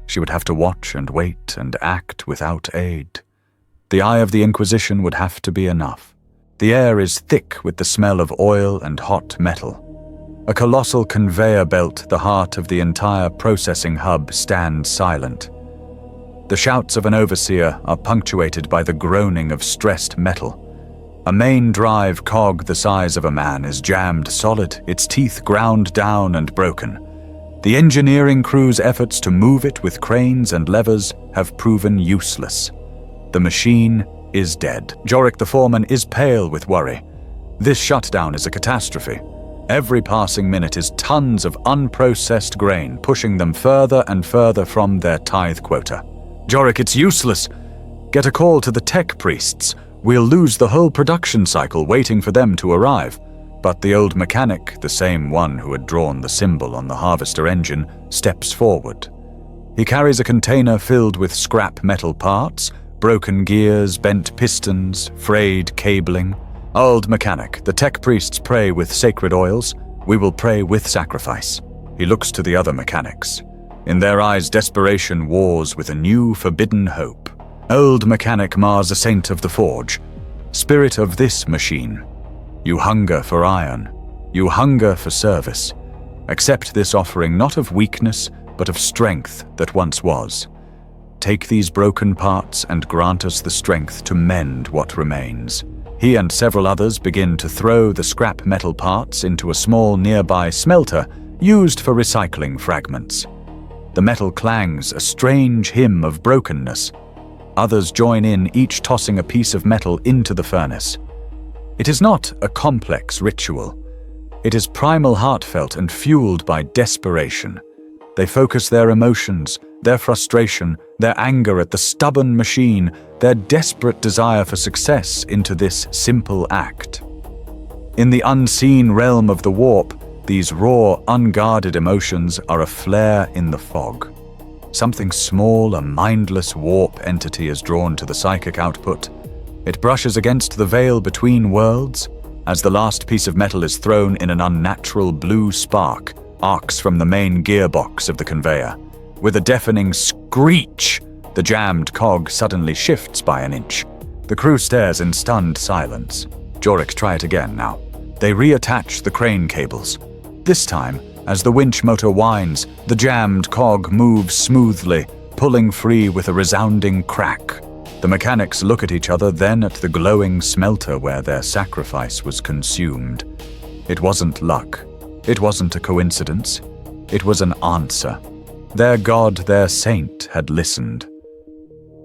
She would have to watch and wait and act without aid. The eye of the Inquisition would have to be enough. The air is thick with the smell of oil and hot metal. A colossal conveyor belt, the heart of the entire processing hub, stands silent. The shouts of an overseer are punctuated by the groaning of stressed metal. A main drive cog the size of a man is jammed solid, its teeth ground down and broken. The engineering crew's efforts to move it with cranes and levers have proven useless. The machine is dead. Jorik the foreman is pale with worry. This shutdown is a catastrophe. Every passing minute is tons of unprocessed grain, pushing them further and further from their tithe quota. Jorik, it's useless. Get a call to the tech priests. We'll lose the whole production cycle waiting for them to arrive. But the old mechanic, the same one who had drawn the symbol on the harvester engine, steps forward. He carries a container filled with scrap metal parts, broken gears, bent pistons, frayed cabling. Old mechanic, the tech priests pray with sacred oils. We will pray with sacrifice. He looks to the other mechanics. In their eyes, desperation wars with a new forbidden hope. Old mechanic Mars, a saint of the forge. Spirit of this machine. You hunger for iron. You hunger for service. Accept this offering not of weakness, but of strength that once was. Take these broken parts and grant us the strength to mend what remains. He and several others begin to throw the scrap metal parts into a small nearby smelter used for recycling fragments. The metal clangs, a strange hymn of brokenness. Others join in, each tossing a piece of metal into the furnace. It is not a complex ritual. It is primal, heartfelt, and fueled by desperation. They focus their emotions, their frustration, their anger at the stubborn machine, their desperate desire for success into this simple act. In the unseen realm of the warp, these raw, unguarded emotions are a flare in the fog. Something small, a mindless warp entity is drawn to the psychic output. It brushes against the veil between worlds. As the last piece of metal is thrown in an unnatural blue spark, arcs from the main gearbox of the conveyor. With a deafening screech, the jammed cog suddenly shifts by an inch. The crew stares in stunned silence. Jorik, try it again now. They reattach the crane cables. This time, as the winch motor whines, the jammed cog moves smoothly, pulling free with a resounding crack. The mechanics look at each other, then at the glowing smelter where their sacrifice was consumed. It wasn't luck. It wasn't a coincidence. It was an answer. Their god, their saint, had listened.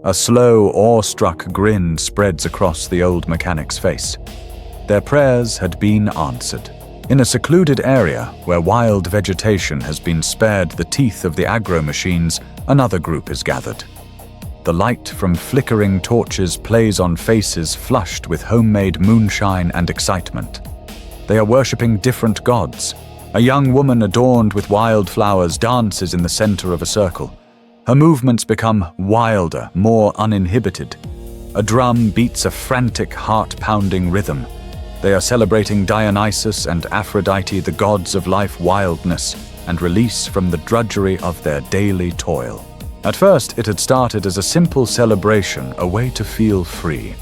A slow, awe-struck grin spreads across the old mechanic's face. Their prayers had been answered. In a secluded area where wild vegetation has been spared the teeth of the agro-machines, another group is gathered. The light from flickering torches plays on faces flushed with homemade moonshine and excitement. They are worshipping different gods. A young woman adorned with wildflowers dances in the center of a circle. Her movements become wilder, more uninhibited. A drum beats a frantic, heart-pounding rhythm. They are celebrating Dionysus and Aphrodite, the gods of life wildness, and release from the drudgery of their daily toil. At first, it had started as a simple celebration, a way to feel free.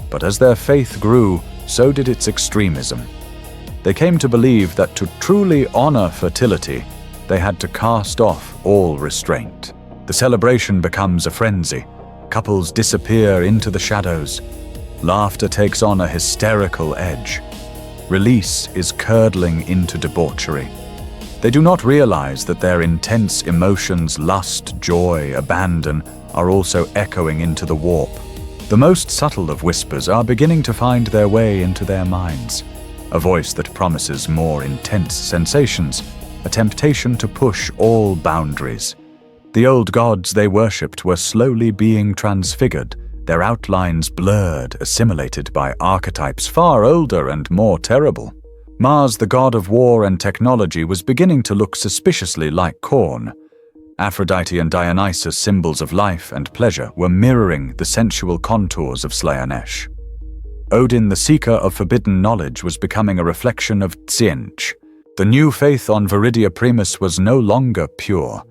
But as their faith grew, so did its extremism. They came to believe that to truly honor fertility, they had to cast off all restraint. The celebration becomes a frenzy. Couples disappear into the shadows. Laughter takes on a hysterical edge. Release is curdling into debauchery. They do not realize that their intense emotions, lust, joy, abandon, are also echoing into the warp. The most subtle of whispers are beginning to find their way into their minds. A voice that promises more intense sensations, a temptation to push all boundaries. The old gods they worshipped were slowly being transfigured, their outlines blurred, assimilated by archetypes far older and more terrible. Mars, the god of war and technology, was beginning to look suspiciously like corn. Aphrodite and Dionysus, symbols of life and pleasure, were mirroring the sensual contours of Slaanesh. Odin, the seeker of forbidden knowledge, was becoming a reflection of Tzeentch. The new faith on Viridia Primus was no longer pure.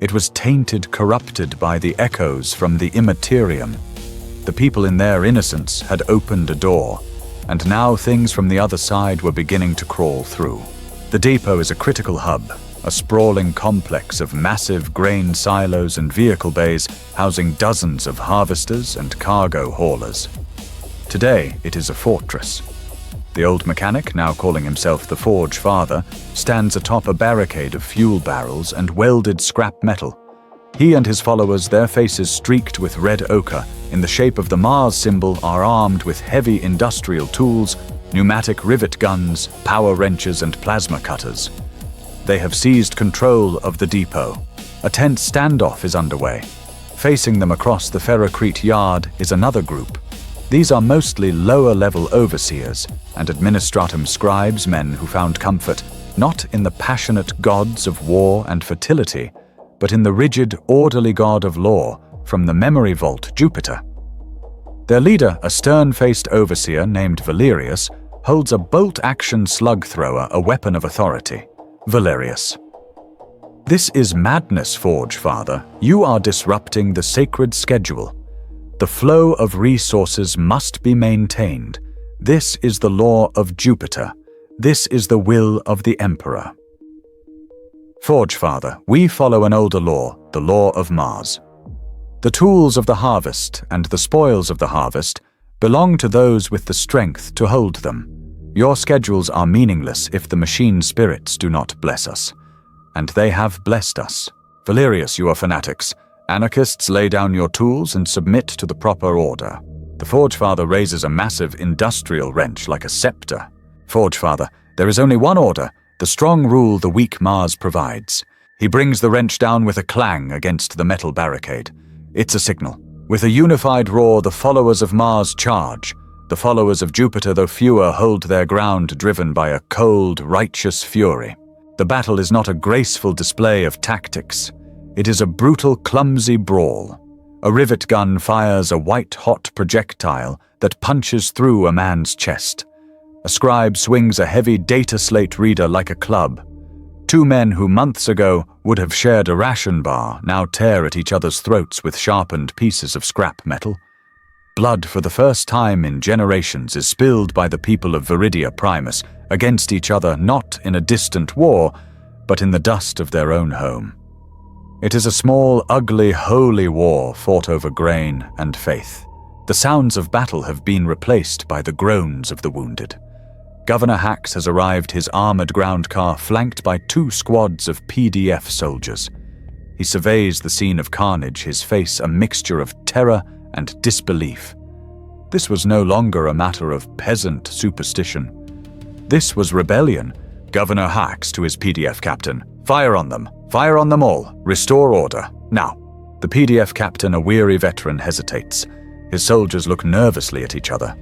It was tainted, corrupted by the echoes from the Imperium. The people in their innocence had opened a door, and now things from the other side were beginning to crawl through. The depot is a critical hub, a sprawling complex of massive grain silos and vehicle bays housing dozens of harvesters and cargo haulers. Today, it is a fortress. The old mechanic, now calling himself the Forge Father, stands atop a barricade of fuel barrels and welded scrap metal. He and his followers, their faces streaked with red ochre, in the shape of the Mars symbol, are armed with heavy industrial tools, pneumatic rivet guns, power wrenches, and plasma cutters. They have seized control of the depot. A tense standoff is underway. Facing them across the Ferrocrete yard is another group. These are mostly lower-level overseers and administratum scribes, men who found comfort not in the passionate gods of war and fertility, but in the rigid, orderly god of law from the memory vault Jupiter. Their leader, a stern-faced overseer named Valerius, holds a bolt-action slug thrower, a weapon of authority. Valerius. This is madness, Forge Father. You are disrupting the sacred schedule. The flow of resources must be maintained. This is the law of Jupiter. This is the will of the Emperor. Forge Father, we follow an older law, the law of Mars. The tools of the harvest and the spoils of the harvest belong to those with the strength to hold them. Your schedules are meaningless if the machine spirits do not bless us. And they have blessed us. Valerius, you are fanatics. Anarchists, lay down your tools and submit to the proper order. The Forge Father raises a massive industrial wrench like a scepter. Forge Father, there is only one order, the strong rule the weak Mars provides. He brings the wrench down with a clang against the metal barricade. It's a signal. With a unified roar, the followers of Mars charge. The followers of Jupiter, though fewer, hold their ground, driven by a cold, righteous fury. The battle is not a graceful display of tactics. It is a brutal, clumsy brawl. A rivet gun fires a white-hot projectile that punches through a man's chest. A scribe swings a heavy data slate reader like a club. Two men who months ago would have shared a ration bar now tear at each other's throats with sharpened pieces of scrap metal. Blood for the first time in generations is spilled by the people of Viridia Primus against each other, not in a distant war, but in the dust of their own home. It is a small, ugly, holy war fought over grain and faith. The sounds of battle have been replaced by the groans of the wounded. Governor Hax has arrived, his armored ground car flanked by 2 squads of PDF soldiers. He surveys the scene of carnage, his face a mixture of terror and disbelief. This was no longer a matter of peasant superstition. This was rebellion. Governor Hax to his PDF captain. Fire on them. Fire on them all. Restore order. Now. The PDF captain, a weary veteran, hesitates. His soldiers look nervously at each other.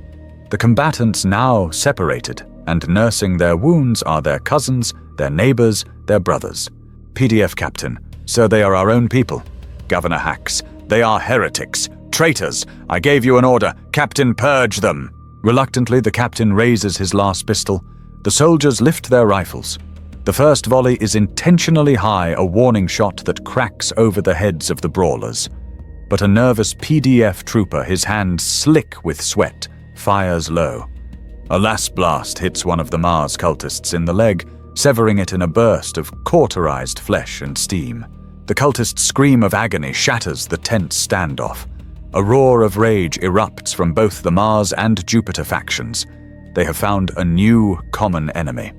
The combatants now separated, and nursing their wounds are their cousins, their neighbors, their brothers. PDF captain. Sir, they are our own people. Governor Hax. They are heretics. Traitors. I gave you an order. Captain, purge them. Reluctantly, the captain raises his last pistol. The soldiers lift their rifles. The first volley is intentionally high, a warning shot that cracks over the heads of the brawlers. But a nervous PDF trooper, his hand slick with sweat, fires low. A last blast hits one of the Mars cultists in the leg, severing it in a burst of cauterized flesh and steam. The cultist's scream of agony shatters the tense standoff. A roar of rage erupts from both the Mars and Jupiter factions. They have found a new common enemy.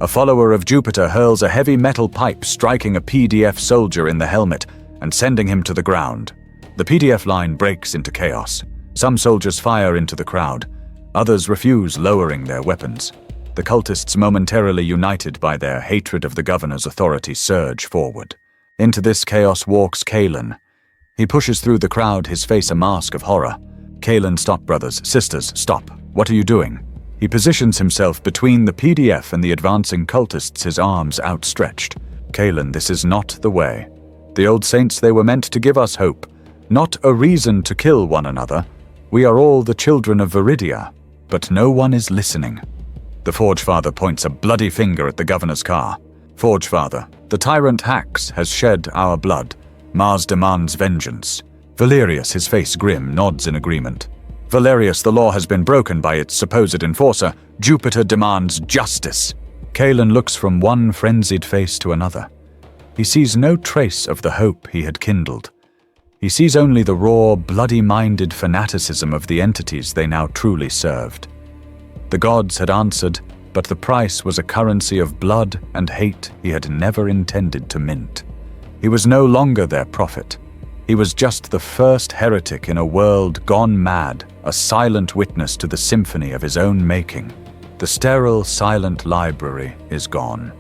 A follower of Jupiter hurls a heavy metal pipe, striking a PDF soldier in the helmet and sending him to the ground. The PDF line breaks into chaos. Some soldiers fire into the crowd. Others refuse, lowering their weapons. The cultists, momentarily united by their hatred of the governor's authority, surge forward. Into this chaos walks Kalen. He pushes through the crowd, his face a mask of horror. Kalen, stop, brothers, sisters, stop. What are you doing? He positions himself between the PDF and the advancing cultists, his arms outstretched. Kalen, this is not the way. The old saints, they were meant to give us hope, not a reason to kill one another. We are all the children of Viridia, but no one is listening. The Forge Father points a bloody finger at the governor's car. Forge Father, the tyrant Hax has shed our blood. Mars demands vengeance. Valerius, his face grim, nods in agreement. Valerius, the law has been broken by its supposed enforcer. Jupiter demands justice. Kalen looks from one frenzied face to another. He sees no trace of the hope he had kindled. He sees only the raw, bloody-minded fanaticism of the entities they now truly served. The gods had answered, but the price was a currency of blood and hate he had never intended to mint. He was no longer their prophet. He was just the first heretic in a world gone mad, a silent witness to the symphony of his own making. The sterile, silent library is gone.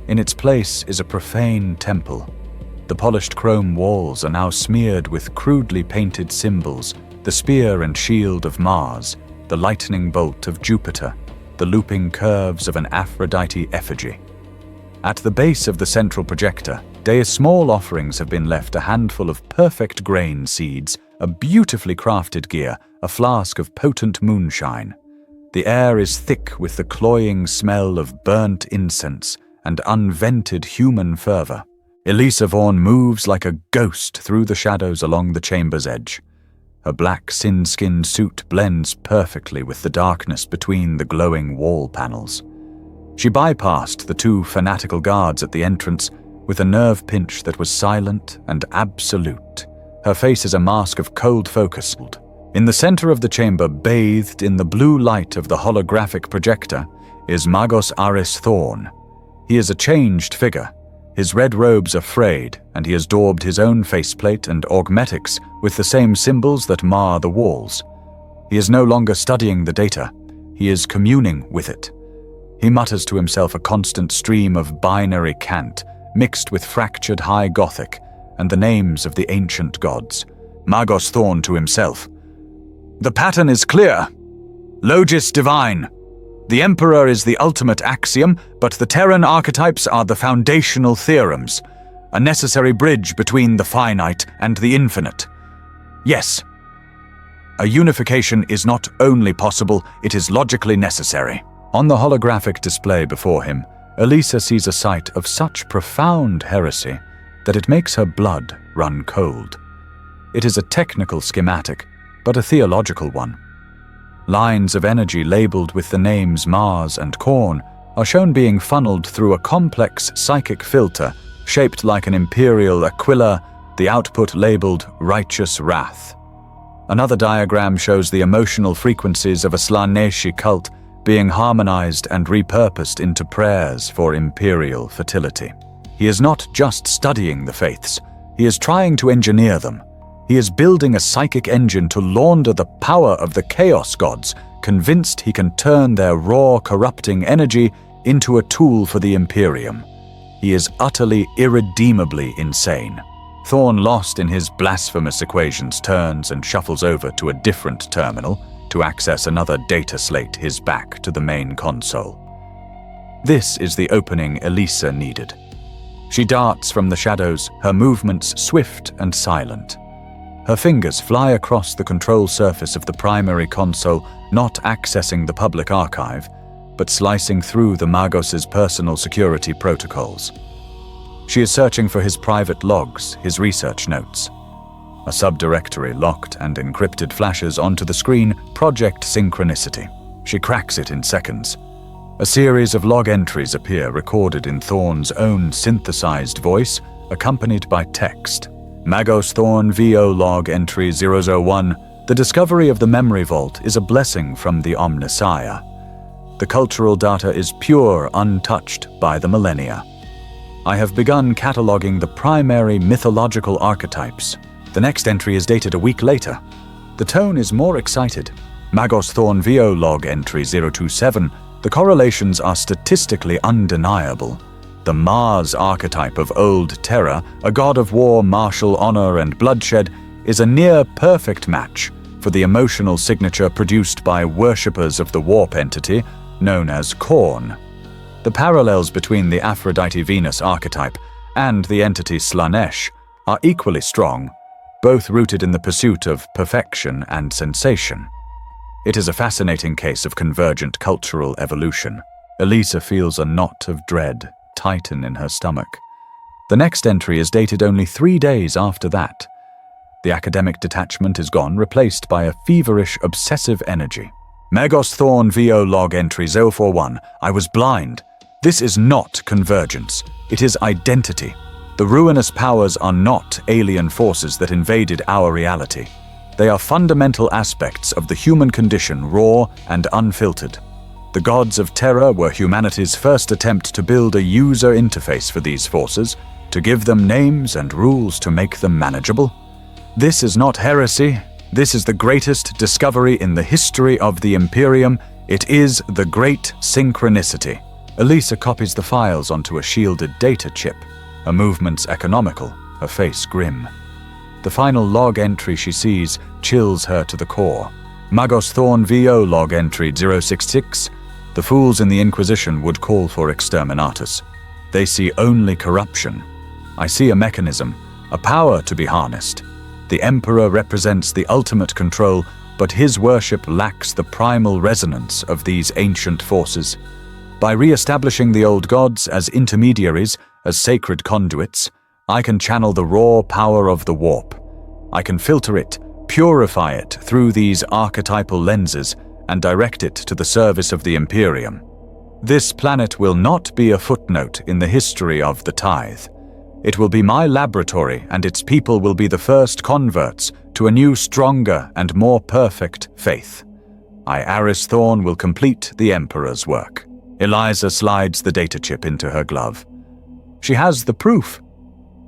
In its place is a profane temple. The polished chrome walls are now smeared with crudely painted symbols, the spear and shield of Mars, the lightning bolt of Jupiter, the looping curves of an Aphrodite effigy. At the base of the central projector, small offerings have been left: a handful of perfect grain seeds, a beautifully crafted gear, a flask of potent moonshine. The air is thick with the cloying smell of burnt incense and unvented human fervor. Elisa Vaughn moves like a ghost through the shadows along the chamber's edge. Her black sin-skinned suit blends perfectly with the darkness between the glowing wall panels. She bypassed the 2 fanatical guards at the entrance with a nerve pinch that was silent and absolute. Her face is a mask of cold focus. In the center of the chamber, bathed in the blue light of the holographic projector, is Magos Aris Thorn. He is a changed figure. His red robes are frayed, and he has daubed his own faceplate and augmetics with the same symbols that mar the walls. He is no longer studying the data. He is communing with it. He mutters to himself a constant stream of binary cant, mixed with fractured High Gothic and the names of the ancient gods. Magos Thorn to himself. The pattern is clear. Logis divine. The Emperor is the ultimate axiom, but the Terran archetypes are the foundational theorems, a necessary bridge between the finite and the infinite. Yes, a unification is not only possible, it is logically necessary. On the holographic display before him, Elisa sees a sight of such profound heresy that it makes her blood run cold. It is a technical schematic, but a theological one. Lines of energy labeled with the names Mars and Khorne are shown being funneled through a complex psychic filter shaped like an Imperial Aquila, the output labeled Righteous Wrath. Another diagram shows the emotional frequencies of a Slaneshi cult being harmonized and repurposed into prayers for Imperial fertility. He is not just studying the faiths, he is trying to engineer them. He is building a psychic engine to launder the power of the Chaos Gods, convinced he can turn their raw, corrupting energy into a tool for the Imperium. He is utterly, irredeemably insane. Thorn, lost in his blasphemous equations, turns and shuffles over to a different terminal to access another data slate his back to the main console. This is the opening Elisa needed. She darts from the shadows, her movements swift and silent. Her fingers fly across the control surface of the primary console, not accessing the public archive, but slicing through the Magos's personal security protocols. She is searching for his private logs, his research notes. A subdirectory locked and encrypted flashes onto the screen, Project Synchronicity. She cracks it in seconds. A series of log entries appear, recorded in Thorn's own synthesized voice, accompanied by text. Magos Thorn VO log entry 001. The discovery of the memory vault is a blessing from the Omnissiah. The cultural data is pure, untouched by the millennia. I have begun cataloging the primary mythological archetypes. The next entry is dated a week later. The tone is more excited. Magos Thorn VO log entry 027. The correlations are statistically undeniable. The Mars archetype of old Terra, a god of war, martial honor, and bloodshed, is a near-perfect match for the emotional signature produced by worshippers of the warp entity known as Khorne. The parallels between the Aphrodite-Venus archetype and the entity Slanesh are equally strong, both rooted in the pursuit of perfection and sensation. It is a fascinating case of convergent cultural evolution. Elisa feels a knot of dread tighten in her stomach. The next entry is dated only 3 days after that. The academic detachment is gone, replaced by a feverish, obsessive energy. Magos Thorn VO log entry 041. I was blind. This is not convergence. It is identity. The ruinous powers are not alien forces that invaded our reality. They are fundamental aspects of the human condition, raw and unfiltered. The gods of Terra were humanity's first attempt to build a user interface for these forces, to give them names and rules to make them manageable. This is not heresy. This is the greatest discovery in the history of the Imperium. It is the Great Synchronicity. Elisa copies the files onto a shielded data chip, her movements economical, her face grim. The final log entry she sees chills her to the core. Magos Thorn VO log entry 066. The fools in the Inquisition would call for exterminatus. They see only corruption. I see a mechanism, a power to be harnessed. The Emperor represents the ultimate control, but his worship lacks the primal resonance of these ancient forces. By re-establishing the old gods as intermediaries, as sacred conduits, I can channel the raw power of the warp. I can filter it, purify it through these archetypal lenses, and direct it to the service of the Imperium. This planet will not be a footnote in the history of the tithe. It will be my laboratory, and its people will be the first converts to a new, stronger, and more perfect faith. I, Aris Thorn, will complete the Emperor's work. Eliza slides the data chip into her glove. She has the proof.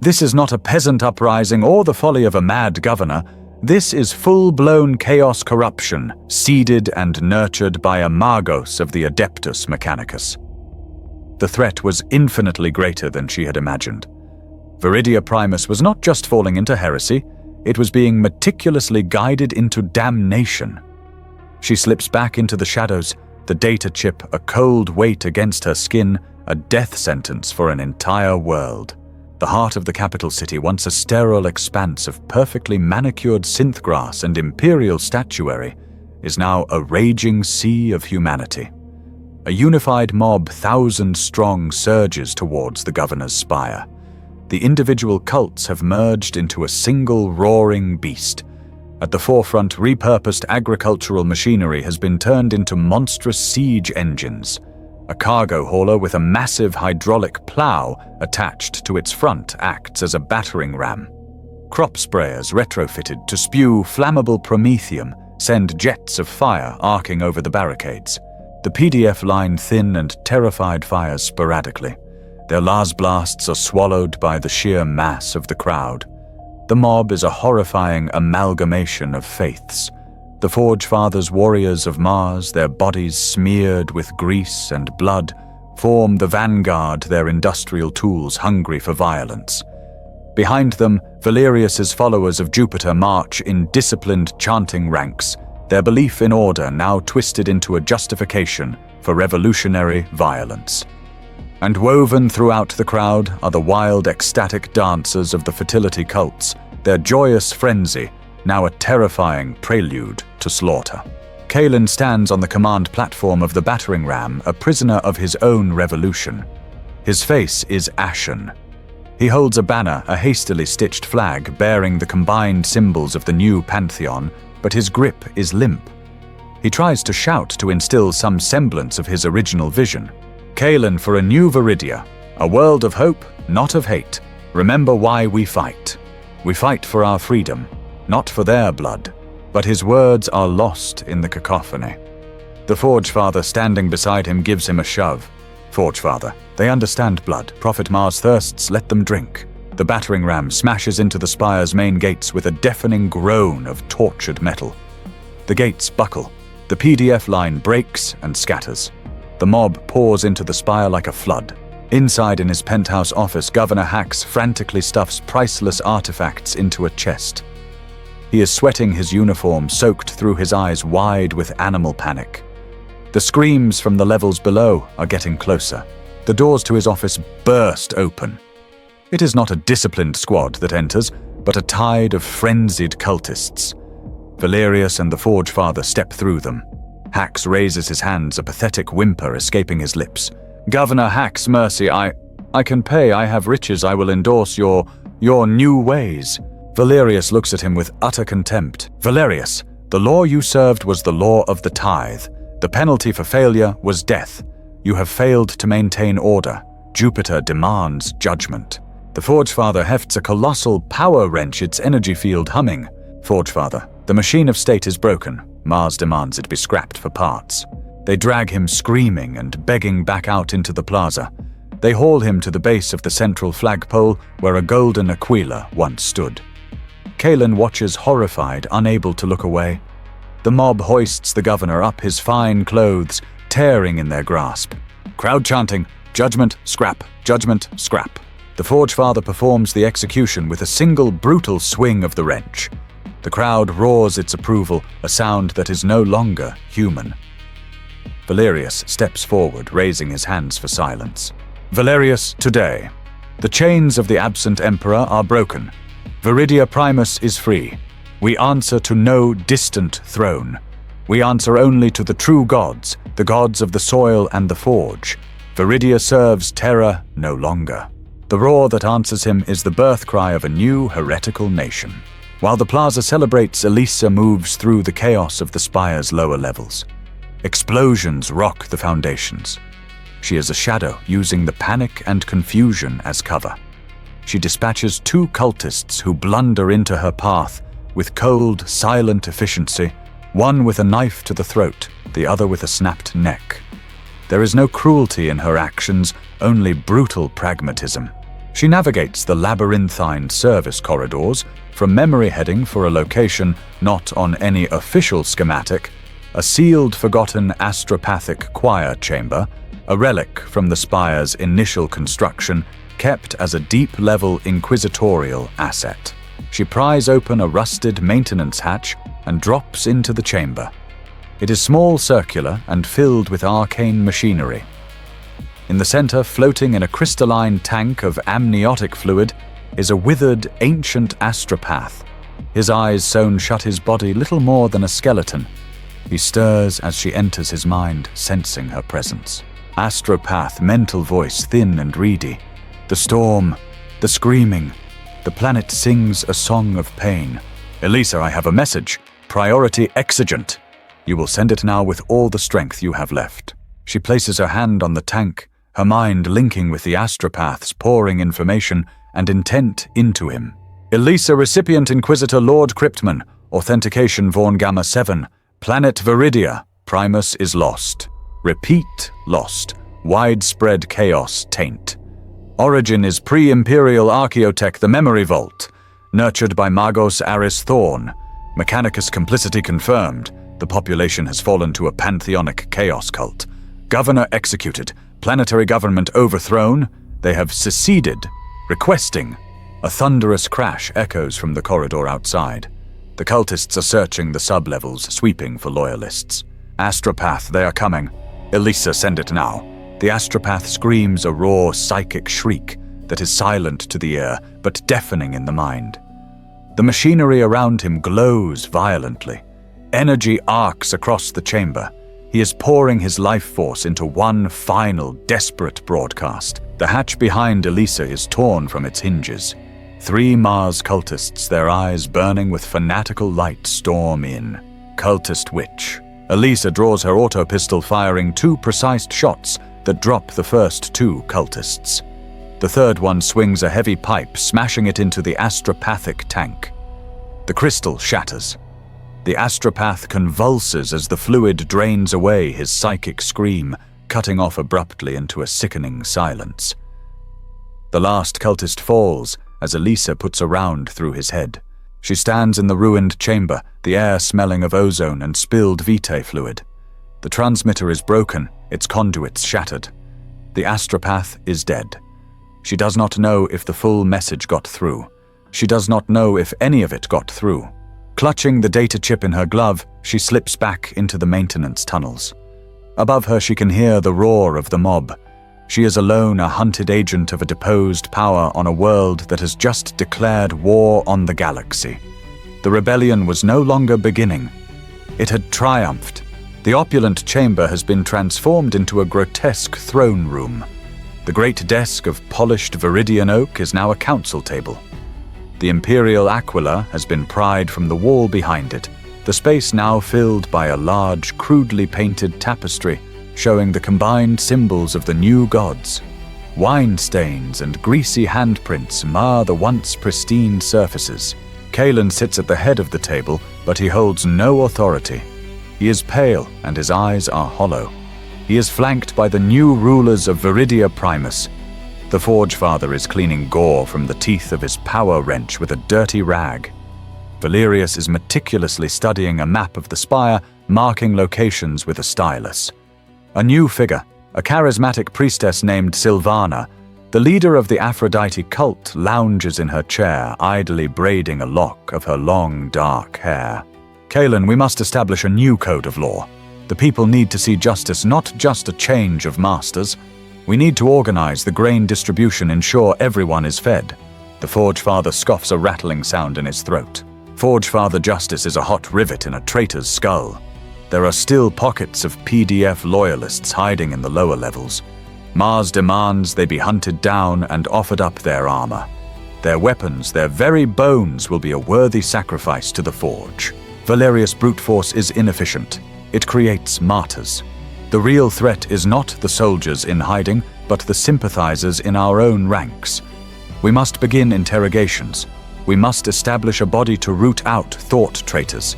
This is not a peasant uprising or the folly of a mad governor. This is full-blown chaos corruption, seeded and nurtured by a Magos of the Adeptus Mechanicus. The threat was infinitely greater than she had imagined. Viridia Primus was not just falling into heresy, it was being meticulously guided into damnation. She slips back into the shadows, the data chip a cold weight against her skin, a death sentence for an entire world. The heart of the capital city, once a sterile expanse of perfectly manicured synth grass and imperial statuary, is now a raging sea of humanity. A unified mob 1,000-strong surges towards the governor's spire. The individual cults have merged into a single roaring beast. At the forefront, repurposed agricultural machinery has been turned into monstrous siege engines. A cargo hauler with a massive hydraulic plow attached to its front acts as a battering ram. Crop sprayers retrofitted to spew flammable promethium send jets of fire arcing over the barricades. The PDF line thin and terrified fires sporadically. Their las blasts are swallowed by the sheer mass of the crowd. The mob is a horrifying amalgamation of faiths. The Forge Fathers' warriors of Mars, their bodies smeared with grease and blood, form the vanguard, their industrial tools hungry for violence. Behind them, Valerius's followers of Jupiter march in disciplined chanting ranks, their belief in order now twisted into a justification for revolutionary violence. And woven throughout the crowd are the wild, ecstatic dances of the fertility cults, their joyous frenzy, now a terrifying prelude to slaughter. Kalen stands on the command platform of the battering ram, a prisoner of his own revolution. His face is ashen. He holds a banner, a hastily stitched flag bearing the combined symbols of the new pantheon, but his grip is limp. He tries to shout to instill some semblance of his original vision. Kalen for a new Viridia, a world of hope, not of hate. Remember why we fight. We fight for our freedom, not for their blood. But his words are lost in the cacophony. The Forge Father standing beside him gives him a shove. Forge Father, they understand blood. Prophet Mars thirsts, let them drink. The battering ram smashes into the spire's main gates with a deafening groan of tortured metal. The gates buckle. The PDF line breaks and scatters. The mob pours into the spire like a flood. Inside in his penthouse office, Governor Hax frantically stuffs priceless artifacts into a chest. He is sweating, his uniform soaked through his eyes wide with animal panic. The screams from the levels below are getting closer. The doors to his office burst open. It is not a disciplined squad that enters, but a tide of frenzied cultists. Valerius and the Forge Father step through them. Hax raises his hands, a pathetic whimper escaping his lips. Governor Hax, mercy, I can pay, I have riches, I will endorse your new ways. Valerius looks at him with utter contempt. Valerius, the law you served was the law of the tithe. The penalty for failure was death. You have failed to maintain order. Jupiter demands judgment. The Forge Father hefts a colossal power wrench, its energy field humming. Forge Father, the machine of state is broken. Mars demands it be scrapped for parts. They drag him screaming and begging back out into the plaza. They haul him to the base of the central flagpole where a golden aquila once stood. Kalen watches horrified, unable to look away. The mob hoists the governor up, his fine clothes tearing in their grasp. Crowd chanting, "Judgment, scrap, judgment, scrap." The Forge Father performs the execution with a single brutal swing of the wrench. The crowd roars its approval, a sound that is no longer human. Valerius steps forward, raising his hands for silence. Valerius, today, the chains of the absent emperor are broken. Viridia Primus is free. We answer to no distant throne. We answer only to the true gods, the gods of the soil and the forge. Viridia serves Terra no longer. The roar that answers him is the birth cry of a new heretical nation. While the plaza celebrates, Elisa moves through the chaos of the spire's lower levels. Explosions rock the foundations. She is a shadow, using the panic and confusion as cover. She dispatches 2 cultists who blunder into her path with cold, silent efficiency, one with a knife to the throat, the other with a snapped neck. There is no cruelty in her actions, only brutal pragmatism. She navigates the labyrinthine service corridors, from memory heading for a location not on any official schematic, a sealed, forgotten astropathic choir chamber, a relic from the spire's initial construction, kept as a deep-level inquisitorial asset. She pries open a rusted maintenance hatch and drops into the chamber. It is small, circular, and filled with arcane machinery. In the center, floating in a crystalline tank of amniotic fluid, is a withered, ancient astropath. His eyes sewn shut, his body little more than a skeleton. He stirs as she enters his mind, sensing her presence. Astropath, mental voice, thin and reedy. The storm, the screaming. The planet sings a song of pain. Elisa, I have a message. Priority exigent. You will send it now with all the strength you have left. She places her hand on the tank, her mind linking with the astropath's, pouring information and intent into him. Elisa, recipient Inquisitor Lord Cryptman, authentication Vorn Gamma 7, planet Viridia, Primus is lost. Repeat, lost. Widespread chaos, taint. Origin is pre-Imperial Archaeotech, the Memory Vault. Nurtured by Magos Aris Thorn. Mechanicus complicity confirmed. The population has fallen to a pantheonic chaos cult. Governor executed. Planetary government overthrown. They have seceded. Requesting. A thunderous crash echoes from the corridor outside. The cultists are searching the sublevels, sweeping for loyalists. Astropath, they are coming. Elisa, send it now. The astropath screams a raw, psychic shriek that is silent to the ear, but deafening in the mind. The machinery around him glows violently. Energy arcs across the chamber. He is pouring his life force into one final, desperate broadcast. The hatch behind Elisa is torn from its hinges. 3 Mars cultists, their eyes burning with fanatical light, storm in. Cultist witch. Elisa draws her auto-pistol, firing 2 precise shots that drop the first 2 cultists. The third one swings a heavy pipe, smashing it into the astropathic tank. The crystal shatters. The astropath convulses as the fluid drains away his psychic scream, cutting off abruptly into a sickening silence. The last cultist falls as Elisa puts a round through his head. She stands in the ruined chamber, the air smelling of ozone and spilled vitae fluid. The transmitter is broken, its conduits shattered. The astropath is dead. She does not know if the full message got through. She does not know if any of it got through. Clutching the data chip in her glove, she slips back into the maintenance tunnels. Above her, she can hear the roar of the mob. She is alone, a hunted agent of a deposed power on a world that has just declared war on the galaxy. The rebellion was no longer beginning. It had triumphed. The opulent chamber has been transformed into a grotesque throne room. The great desk of polished Viridian oak is now a council table. The Imperial Aquila has been pried from the wall behind it, the space now filled by a large, crudely painted tapestry showing the combined symbols of the new gods. Wine stains and greasy handprints mar the once pristine surfaces. Kalen sits at the head of the table, but he holds no authority. He is pale and his eyes are hollow. He is flanked by the new rulers of Viridia Primus. The Forge Father is cleaning gore from the teeth of his power wrench with a dirty rag. Valerius is meticulously studying a map of the spire, marking locations with a stylus. A new figure, a charismatic priestess named Sylvana, the leader of the Aphrodite cult, lounges in her chair, idly braiding a lock of her long, dark hair. Kalen, we must establish a new code of law. The people need to see justice, not just a change of masters. We need to organize the grain distribution, ensure everyone is fed. The Forge Father scoffs, a rattling sound in his throat. Forge Father justice is a hot rivet in a traitor's skull. There are still pockets of PDF loyalists hiding in the lower levels. Mars demands they be hunted down and offered up their armor. Their weapons, their very bones will be a worthy sacrifice to the Forge. Valerius' brute force is inefficient. It creates martyrs. The real threat is not the soldiers in hiding, but the sympathizers in our own ranks. We must begin interrogations. We must establish a body to root out thought traitors.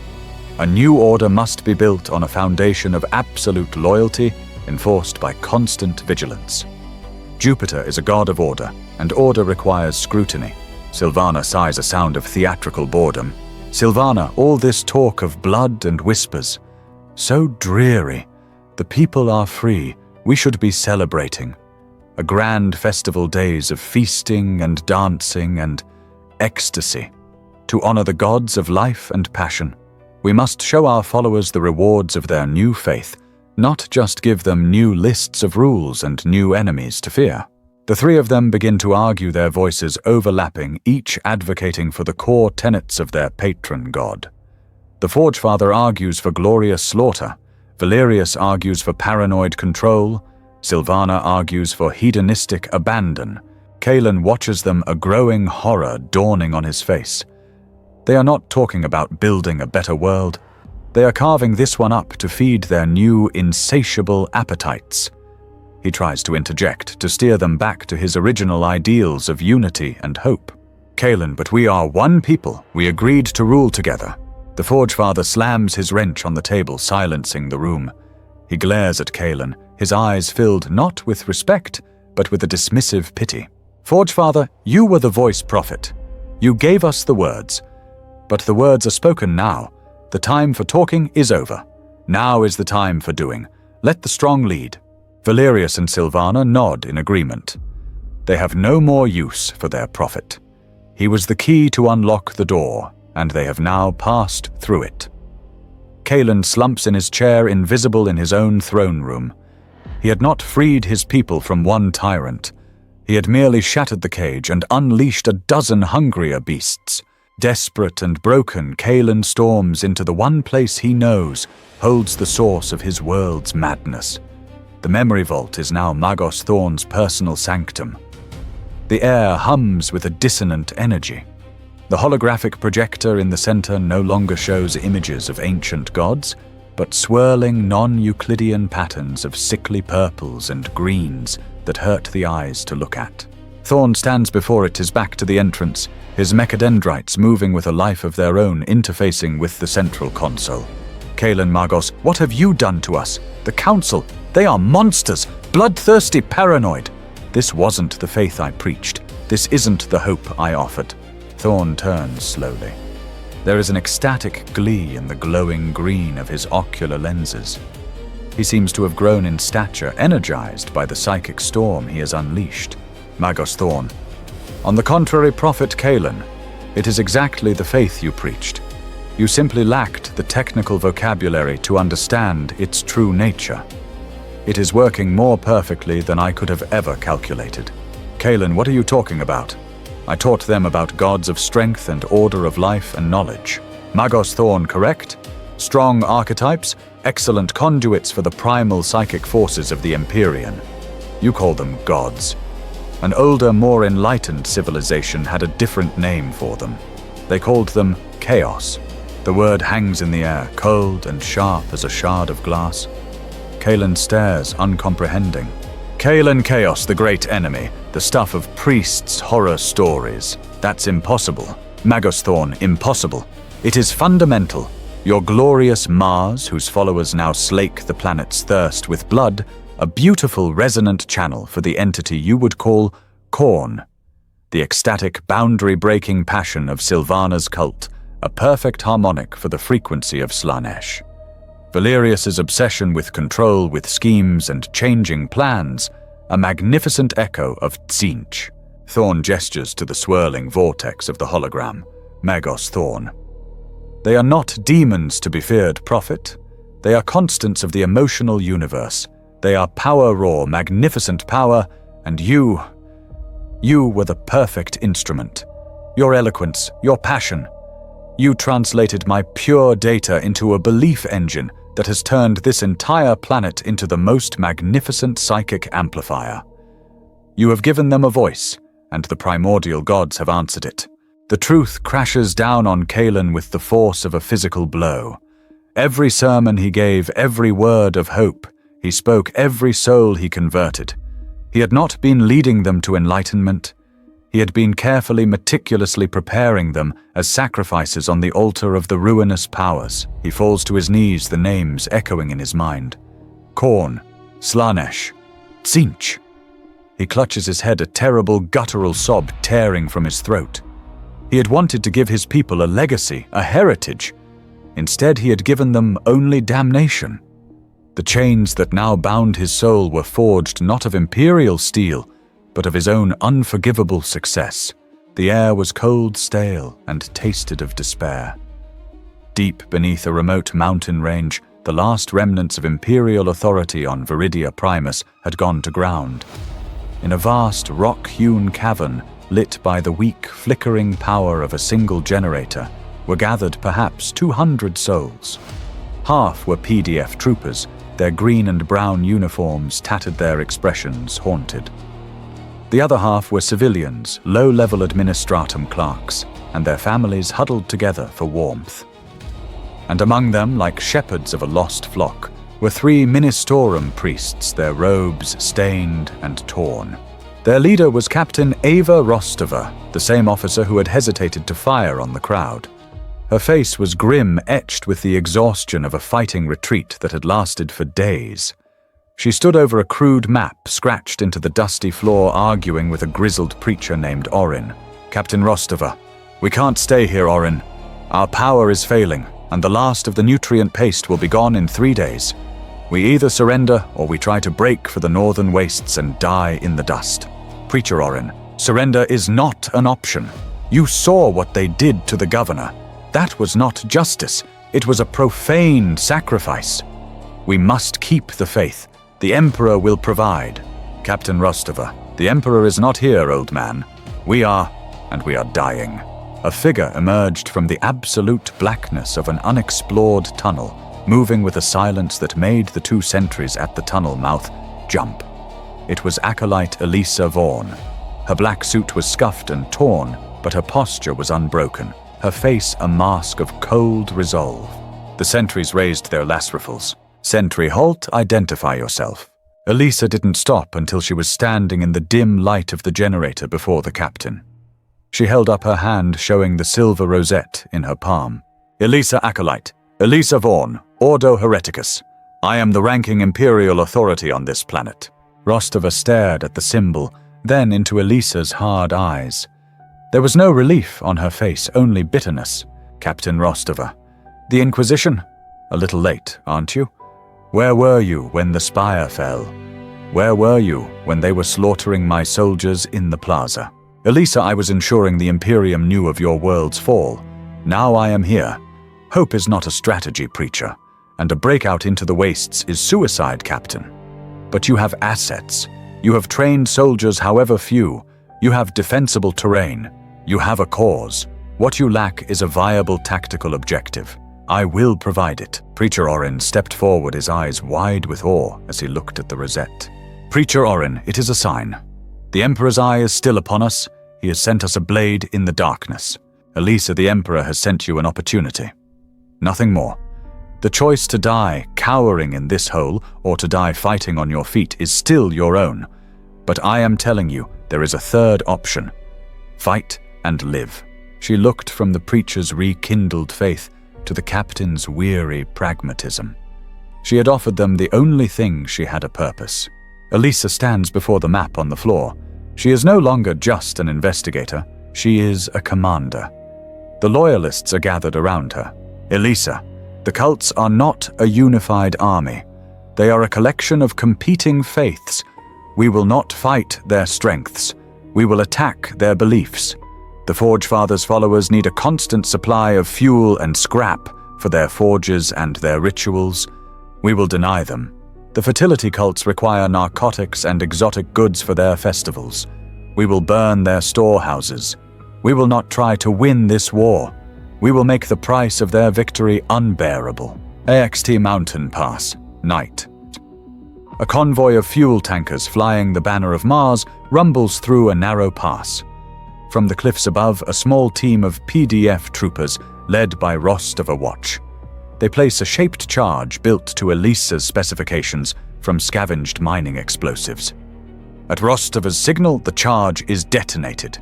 A new order must be built on a foundation of absolute loyalty, enforced by constant vigilance. Jupiter is a god of order, and order requires scrutiny. Sylvana sighs, a sound of theatrical boredom. Sylvana, all this talk of blood and whispers. So dreary. The people are free, We should be celebrating. A grand festival days of feasting and dancing and ecstasy. To honor the gods of life and passion, we must show our followers the rewards of their new faith, not just give them new lists of rules and new enemies to fear. The three of them begin to argue, their voices overlapping, each advocating for the core tenets of their patron god. The Forgefather argues for glorious slaughter, Valerius argues for paranoid control, Sylvana argues for hedonistic abandon. Kalen watches them, a growing horror dawning on his face. They are not talking about building a better world. They are carving this one up to feed their new, insatiable appetites. He tries to interject, to steer them back to his original ideals of unity and hope. Kalen, but we are one people. We agreed to rule together. The Forgefather slams his wrench on the table, silencing the room. He glares at Kalen, his eyes filled not with respect, but with a dismissive pity. Forgefather, you were the voice prophet. You gave us the words. But the words are spoken now. The time for talking is over. Now is the time for doing. Let the strong lead. Valerius and Sylvana nod in agreement. They have no more use for their prophet. He was the key to unlock the door, and they have now passed through it. Kalen slumps in his chair, invisible in his own throne room. He had not freed his people from one tyrant. He had merely shattered the cage and unleashed a dozen hungrier beasts. Desperate and broken, Kalen storms into the one place he knows holds the source of his world's madness. The memory vault is now Magos Thorn's personal sanctum. The air hums with a dissonant energy. The holographic projector in the center no longer shows images of ancient gods, but swirling non-Euclidean patterns of sickly purples and greens that hurt the eyes to look at. Thorn stands before it, his back to the entrance, his mechadendrites moving with a life of their own, interfacing with the central console. Kalen, Magos, what have you done to us? The Council, they are monsters, bloodthirsty, paranoid. This wasn't the faith I preached. This isn't the hope I offered. Thorn turns slowly. There is an ecstatic glee in the glowing green of his ocular lenses. He seems to have grown in stature, energized by the psychic storm he has unleashed. Magos Thorn. On the contrary, Prophet Kalen, it is exactly the faith you preached. You simply lacked the technical vocabulary to understand its true nature. It is working more perfectly than I could have ever calculated. Kalen, what are you talking about? I taught them about gods of strength and order of life and knowledge. Magos Thorn, correct? Strong archetypes, excellent conduits for the primal psychic forces of the Imperium. You call them gods. An older, more enlightened civilization had a different name for them. They called them chaos. The word hangs in the air, cold and sharp as a shard of glass. Kalen stares, uncomprehending. Kalen Chaos, the great enemy, the stuff of priests' horror stories. That's impossible. Magos Thorn, impossible. It is fundamental. Your glorious Mars, whose followers now slake the planet's thirst with blood, a beautiful resonant channel for the entity you would call Khorne. The ecstatic, boundary-breaking passion of Sylvana's cult, a perfect harmonic for the frequency of Slaanesh. Valerius's obsession with control, with schemes and changing plans, a magnificent echo of Tzeentch. Thorn gestures to the swirling vortex of the hologram. Magos Thorn. They are not demons to be feared, Prophet. They are constants of the emotional universe. They are power raw, magnificent power, and you were the perfect instrument. Your eloquence, your passion. You translated my pure data into a belief engine that has turned this entire planet into the most magnificent psychic amplifier. You have given them a voice, and the primordial gods have answered it. The truth crashes down on Kalen with the force of a physical blow. Every sermon he gave, every word of hope he spoke, every soul he converted. He had not been leading them to enlightenment. He had been carefully, meticulously preparing them as sacrifices on the altar of the ruinous powers. He falls to his knees, the names echoing in his mind. Khorne, Slaanesh, Tzeentch. He clutches his head, a terrible guttural sob tearing from his throat. He had wanted to give his people a legacy, a heritage. Instead, he had given them only damnation. The chains that now bound his soul were forged not of Imperial steel, but of his own unforgivable success. The air was cold, stale, and tasted of despair. Deep beneath a remote mountain range, the last remnants of Imperial authority on Viridia Primus had gone to ground. In a vast rock-hewn cavern, lit by the weak, flickering power of a single generator, were gathered perhaps 200 souls. Half were PDF troopers, their green and brown uniforms tattered, their expressions haunted. The other half were civilians, low-level administratum clerks, and their families huddled together for warmth. And among them, like shepherds of a lost flock, were 3 ministorum priests, their robes stained and torn. Their leader was Captain Ava Rostova, the same officer who had hesitated to fire on the crowd. Her face was grim, etched with the exhaustion of a fighting retreat that had lasted for days. She stood over a crude map scratched into the dusty floor, arguing with a grizzled preacher named Orin. "Captain Rostova, we can't stay here, Orin. Our power is failing, and the last of the nutrient paste will be gone in 3 days. We either surrender or we try to break for the northern wastes and die in the dust." "Preacher Orin, surrender is not an option. You saw what they did to the governor. That was not justice. It was a profane sacrifice. We must keep the faith. The Emperor will provide." "Captain Rostova, the Emperor is not here, old man. We are, and we are dying." A figure emerged from the absolute blackness of an unexplored tunnel, moving with a silence that made the 2 sentries at the tunnel mouth jump. It was acolyte Elisa Vaughn. Her black suit was scuffed and torn, but her posture was unbroken, her face a mask of cold resolve. The sentries raised their las rifles. "Sentry, halt, identify yourself." Elisa didn't stop until she was standing in the dim light of the generator before the captain. She held up her hand, showing the silver rosette in her palm. "Elisa Acolyte, Elisa Vaughn, Ordo Hereticus. I am the ranking Imperial authority on this planet." Rostova stared at the symbol, then into Elisa's hard eyes. There was no relief on her face, only bitterness. "Captain Rostova, the Inquisition? A little late, aren't you? Where were you when the spire fell? Where were you when they were slaughtering my soldiers in the plaza?" "Elisa, I was ensuring the Imperium knew of your world's fall. Now I am here. Hope is not a strategy, preacher, and a breakout into the wastes is suicide, Captain. But you have assets. You have trained soldiers, however few. You have defensible terrain. You have a cause. What you lack is a viable tactical objective. I will provide it." Preacher Orin stepped forward, his eyes wide with awe as he looked at the rosette. "Preacher Orin, it is a sign. The Emperor's eye is still upon us. He has sent us a blade in the darkness. Elisa, the Emperor has sent you an opportunity. Nothing more. The choice to die cowering in this hole or to die fighting on your feet is still your own. But I am telling you, there is a third option. Fight and live." She looked from the preacher's rekindled faith to the captain's weary pragmatism. She had offered them the only thing she had a purpose. Elisa stands before the map on the floor. She is no longer just an investigator. She is a commander. The loyalists are gathered around her. "Elisa, the cults are not a unified army. They are a collection of competing faiths. We will not fight their strengths. We will attack their beliefs. The Forge Father's followers need a constant supply of fuel and scrap for their forges and their rituals. We will deny them. The fertility cults require narcotics and exotic goods for their festivals. We will burn their storehouses. We will not try to win this war. We will make the price of their victory unbearable." AXT Mountain Pass, night. A convoy of fuel tankers flying the banner of Mars rumbles through a narrow pass. From the cliffs above, a small team of PDF troopers, led by Rostova, watch. They place a shaped charge built to Elisa's specifications from scavenged mining explosives. At Rostova's signal, the charge is detonated.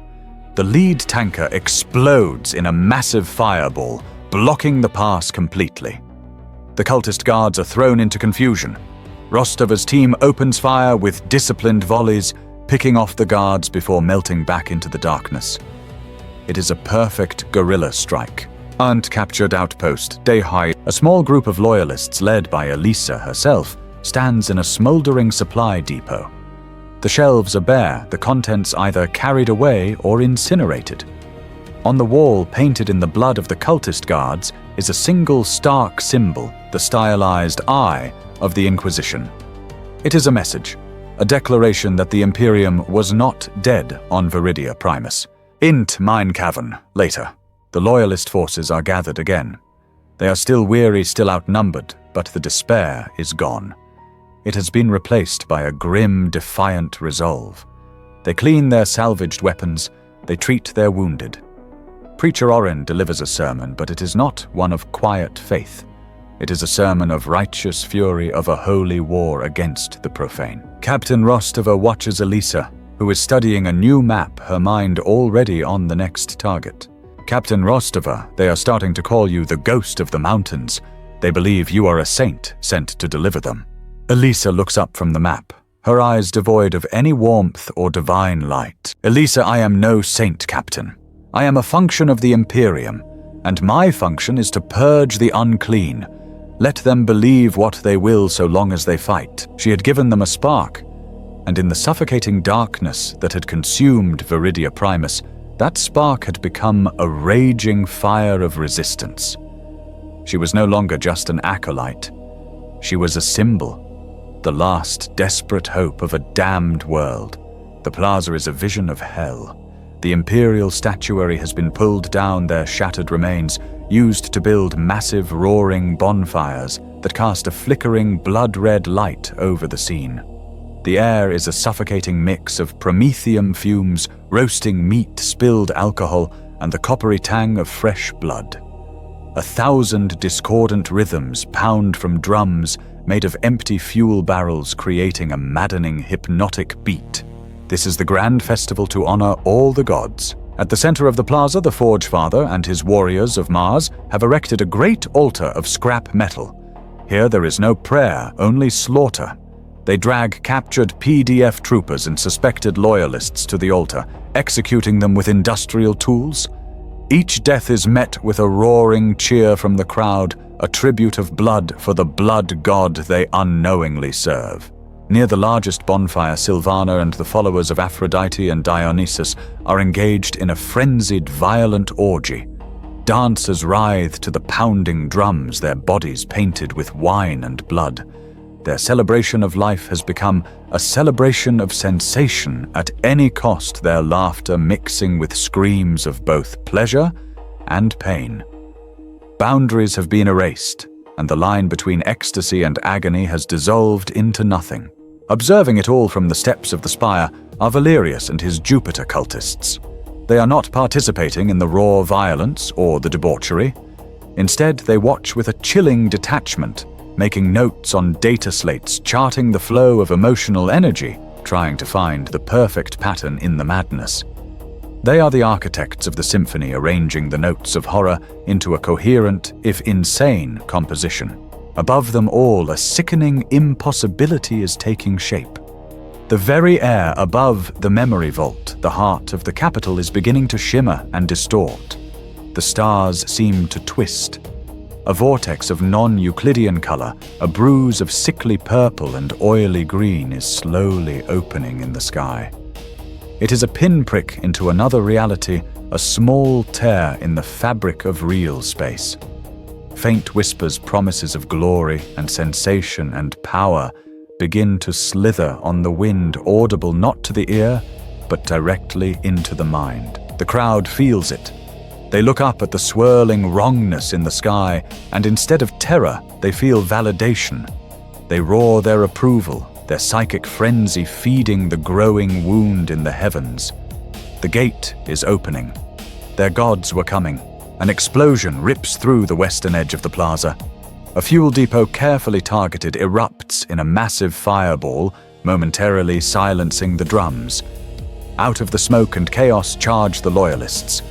The lead tanker explodes in a massive fireball, blocking the pass completely. The cultist guards are thrown into confusion. Rostova's team opens fire with disciplined volleys, picking off the guards before melting back into the darkness. It is a perfect guerrilla strike. Captured outpost, Day High. A small group of loyalists led by Elisa herself stands in a smoldering supply depot. The shelves are bare, the contents either carried away or incinerated. On the wall, painted in the blood of the cultist guards, is a single stark symbol, the stylized eye of the Inquisition. It is a message, a declaration that the Imperium was not dead on Viridia Primus. Int Mine Cavern, later. The Loyalist forces are gathered again. They are still weary, still outnumbered, but the despair is gone. It has been replaced by a grim, defiant resolve. They clean their salvaged weapons, they treat their wounded. Preacher Oren delivers a sermon, but it is not one of quiet faith. It is a sermon of righteous fury of a holy war against the profane. Captain Rostova watches Elisa, who is studying a new map, her mind already on the next target. Captain Rostova, they are starting to call you the ghost of the mountains. They believe you are a saint sent to deliver them. Elisa looks up from the map, her eyes devoid of any warmth or divine light. Elisa, I am no saint, Captain. I am a function of the Imperium, and my function is to purge the unclean. Let them believe what they will so long as they fight. She had given them a spark, and in the suffocating darkness that had consumed Viridia Primus, that spark had become a raging fire of resistance. She was no longer just an acolyte. She was a symbol. The last desperate hope of a damned world. The plaza is a vision of hell. The Imperial statuary has been pulled down, their shattered remains, used to build massive roaring bonfires that cast a flickering blood-red light over the scene. The air is a suffocating mix of promethium fumes, roasting meat, spilled alcohol, and the coppery tang of fresh blood. 1,000 discordant rhythms pound from drums made of empty fuel barrels, creating a maddening, hypnotic beat. This is the grand festival to honor all the gods. At the center of the plaza, the Forge Father and his warriors of Mars have erected a great altar of scrap metal. Here there is no prayer, only slaughter. They drag captured PDF troopers and suspected loyalists to the altar, executing them with industrial tools. Each death is met with a roaring cheer from the crowd, a tribute of blood for the blood god they unknowingly serve. Near the largest bonfire, Sylvana and the followers of Aphrodite and Dionysus are engaged in a frenzied, violent orgy. Dancers writhe to the pounding drums, their bodies painted with wine and blood. Their celebration of life has become a celebration of sensation at any cost, their laughter mixing with screams of both pleasure and pain. Boundaries have been erased, and the line between ecstasy and agony has dissolved into nothing. Observing it all from the steps of the spire are Valerius and his Jupiter cultists. They are not participating in the raw violence or the debauchery. Instead, they watch with a chilling detachment, making notes on data slates, charting the flow of emotional energy, trying to find the perfect pattern in the madness. They are the architects of the symphony, arranging the notes of horror into a coherent, if insane, composition. Above them all, a sickening impossibility is taking shape. The very air above the memory vault, the heart of the capital, is beginning to shimmer and distort. The stars seem to twist. A vortex of non-Euclidean color, a bruise of sickly purple and oily green is slowly opening in the sky. It is a pinprick into another reality, a small tear in the fabric of real space. Faint whispers, promises of glory and sensation and power begin to slither on the wind, audible not to the ear, but directly into the mind. The crowd feels it. They look up at the swirling wrongness in the sky, and instead of terror, they feel validation. They roar their approval, their psychic frenzy feeding the growing wound in the heavens. The gate is opening. Their gods were coming. An explosion rips through the western edge of the plaza. A fuel depot carefully targeted erupts in a massive fireball, momentarily silencing the drums. Out of the smoke and chaos charge the loyalists.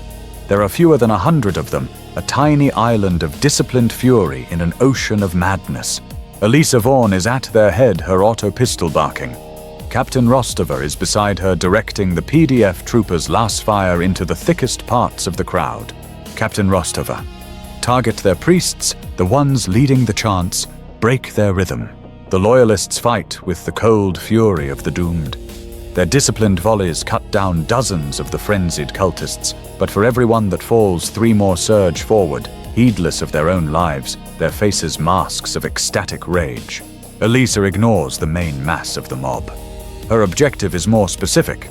There are fewer than 100 of them, a tiny island of disciplined fury in an ocean of madness. Elisa Vaughn is at their head, her auto pistol barking. Captain Rostova is beside her, directing the PDF troopers' last fire into the thickest parts of the crowd. Captain Rostova. Target their priests, the ones leading the chants, break their rhythm. The Loyalists fight with the cold fury of the doomed. Their disciplined volleys cut down dozens of the frenzied cultists, but for every one that falls, 3 more surge forward, heedless of their own lives, their faces masks of ecstatic rage. Elisa ignores the main mass of the mob. Her objective is more specific.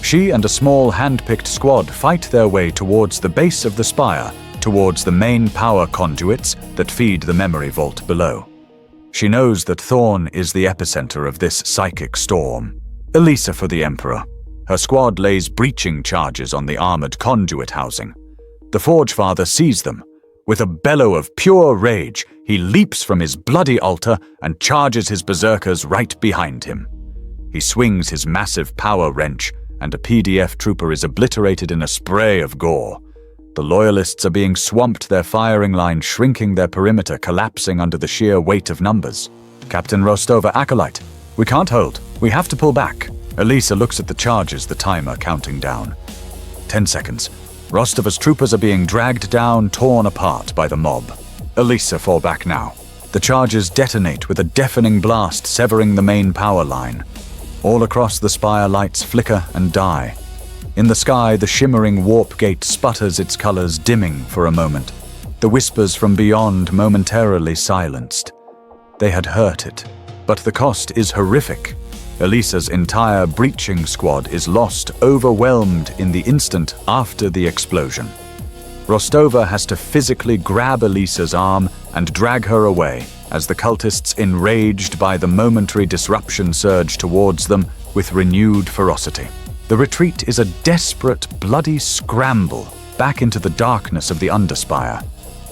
She and a small hand-picked squad fight their way towards the base of the spire, towards the main power conduits that feed the memory vault below. She knows that Thorn is the epicenter of this psychic storm. Elisa for the Emperor. Her squad lays breaching charges on the armored conduit housing. The Forgefather sees them. With a bellow of pure rage, he leaps from his bloody altar and charges his berserkers right behind him. He swings his massive power wrench, and a PDF trooper is obliterated in a spray of gore. The Loyalists are being swamped, their firing line shrinking, their perimeter collapsing under the sheer weight of numbers. Captain Rostova, Acolyte, we can't hold. We have to pull back. Elisa looks at the charges, the timer counting down. 10 seconds. Rostova's troopers are being dragged down, torn apart by the mob. Elisa, fall back now. The charges detonate with a deafening blast, severing the main power line. All across the spire, lights flicker and die. In the sky, the shimmering warp gate sputters, its colors dimming for a moment. The whispers from beyond momentarily silenced. They had hurt it, but the cost is horrific. Elisa's entire breaching squad is lost, overwhelmed in the instant after the explosion. Rostova has to physically grab Elisa's arm and drag her away as the cultists, enraged by the momentary disruption, surge towards them with renewed ferocity. The retreat is a desperate, bloody scramble back into the darkness of the underspire.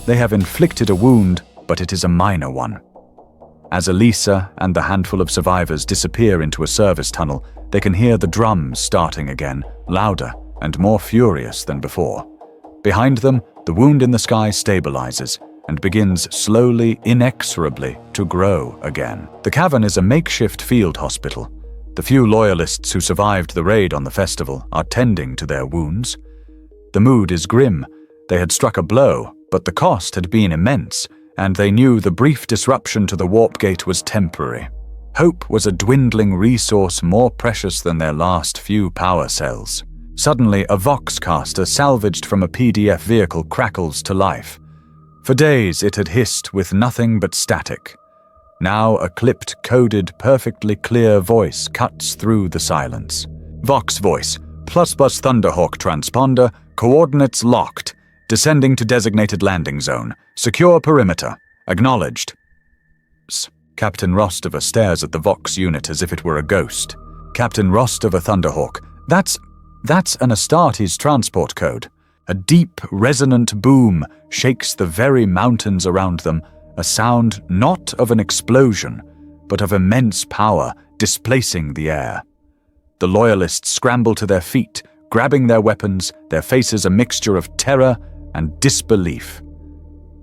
They have inflicted a wound, but it is a minor one. As Elisa and the handful of survivors disappear into a service tunnel, they can hear the drums starting again, louder and more furious than before. Behind them, the wound in the sky stabilizes and begins slowly, inexorably to grow again. The cavern is a makeshift field hospital. The few Loyalists who survived the raid on the festival are tending to their wounds. The mood is grim. They had struck a blow, but the cost had been immense, and they knew the brief disruption to the warp gate was temporary. Hope was a dwindling resource more precious than their last few power cells. Suddenly, a Voxcaster salvaged from a PDF vehicle crackles to life. For days it had hissed with nothing but static. Now a clipped, coded, perfectly clear voice cuts through the silence. Vox voice, ++ Thunderhawk transponder, coordinates locked, descending to designated landing zone, secure perimeter, acknowledged. Captain Rostova stares at the Vox unit as if it were a ghost. Captain Rostova Thunderhawk, that's an Astartes transport code. A deep, resonant boom shakes the very mountains around them, a sound not of an explosion, but of immense power displacing the air. The Loyalists scramble to their feet, grabbing their weapons, their faces a mixture of terror and disbelief.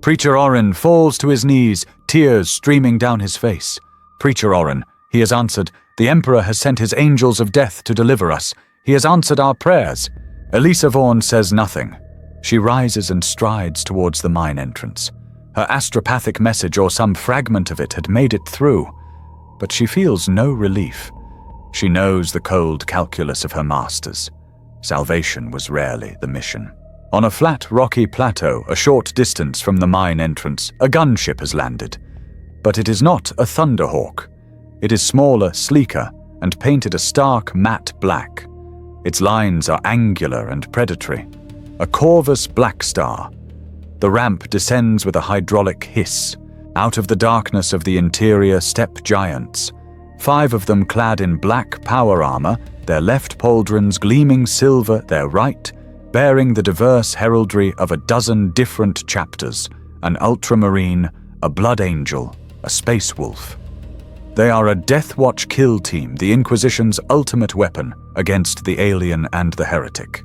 Preacher Orin falls to his knees, tears streaming down his face. Preacher Orin, he has answered. The Emperor has sent his angels of death to deliver us. He has answered our prayers. Elisa Vaughn says nothing. She rises and strides towards the mine entrance. Her astropathic message, or some fragment of it, had made it through, but she feels no relief. She knows the cold calculus of her masters. Salvation was rarely the mission. On a flat, rocky plateau, a short distance from the mine entrance, a gunship has landed. But it is not a Thunderhawk. It is smaller, sleeker, and painted a stark matte black. Its lines are angular and predatory. A Corvus Black Star. The ramp descends with a hydraulic hiss. Out of the darkness of the interior step giants. 5 of them clad in black power armor, their left pauldrons gleaming silver, their right bearing the diverse heraldry of a dozen different chapters, an ultramarine, a blood angel, a space wolf. They are a Death Watch kill team, the Inquisition's ultimate weapon against the alien and the heretic.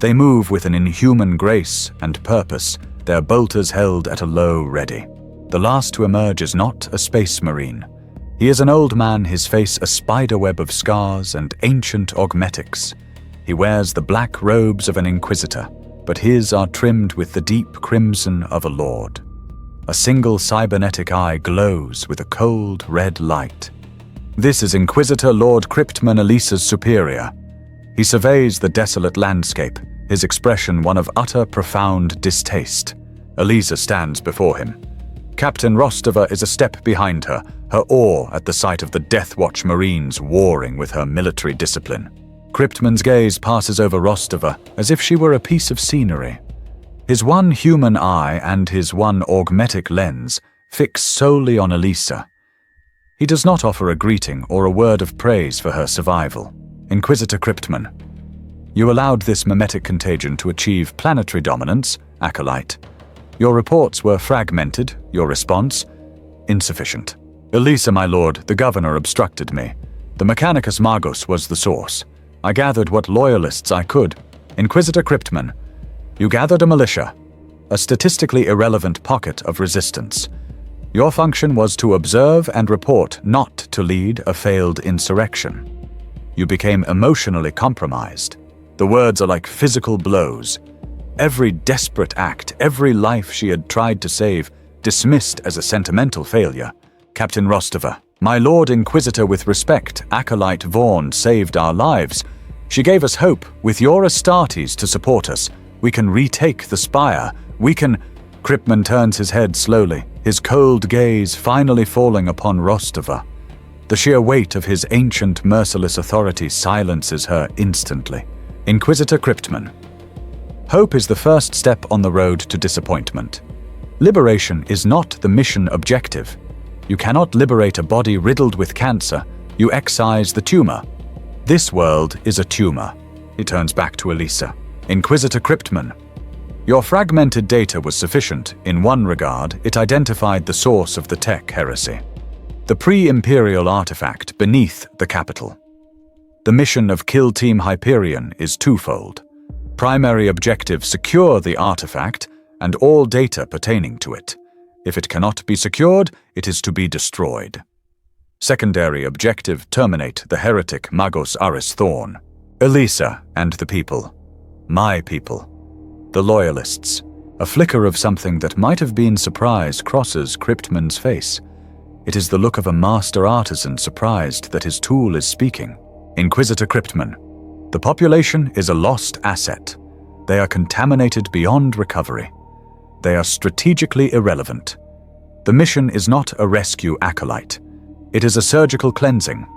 They move with an inhuman grace and purpose, their bolters held at a low ready. The last to emerge is not a space marine. He is an old man, his face a spiderweb of scars and ancient augmetics. He wears the black robes of an inquisitor, but his are trimmed with the deep crimson of a lord. A single cybernetic eye glows with a cold red light. This is Inquisitor Lord Cryptman Elisa's superior. He surveys the desolate landscape, his expression one of utter, profound distaste. Elisa stands before him. Captain Rostova is a step behind her, her awe at the sight of the Death Watch Marines warring with her military discipline. Cryptman's gaze passes over Rostova as if she were a piece of scenery. His one human eye and his one augmetic lens fix solely on Elisa. He does not offer a greeting or a word of praise for her survival. Inquisitor Cryptman, you allowed this mimetic contagion to achieve planetary dominance, Acolyte. Your reports were fragmented, your response, insufficient. Elisa, my lord, the governor obstructed me. The Mechanicus Magos was the source. I gathered what loyalists I could. Inquisitor Cryptman, you gathered a militia, a statistically irrelevant pocket of resistance. Your function was to observe and report, not to lead a failed insurrection. You became emotionally compromised. The words are like physical blows. Every desperate act, every life she had tried to save, dismissed as a sentimental failure. Captain Rostova, my Lord Inquisitor, with respect, Acolyte Vaughn saved our lives. She gave us hope. With your Astartes to support us, we can retake the spire. We can... Cryptman turns his head slowly, his cold gaze finally falling upon Rostova. The sheer weight of his ancient, merciless authority silences her instantly. Inquisitor Cryptman, hope is the first step on the road to disappointment. Liberation is not the mission objective. You cannot liberate a body riddled with cancer. You excise the tumor. This world is a tumor. He turns back to Elisa. Inquisitor Cryptman, your fragmented data was sufficient. In one regard, it identified the source of the tech heresy. The pre-Imperial artifact beneath the capital. The mission of Kill Team Hyperion is twofold. Primary objective: secure the artifact and all data pertaining to it. If it cannot be secured, it is to be destroyed. Secondary objective: terminate the heretic Magos Aris Thorn. Elisa and the people. My people. The loyalists. A flicker of something that might have been surprise crosses Cryptman's face. It is the look of a master artisan surprised that his tool is speaking. Inquisitor Cryptman, the population is a lost asset. They are contaminated beyond recovery. They are strategically irrelevant. The mission is not a rescue acolyte. It is a surgical cleansing.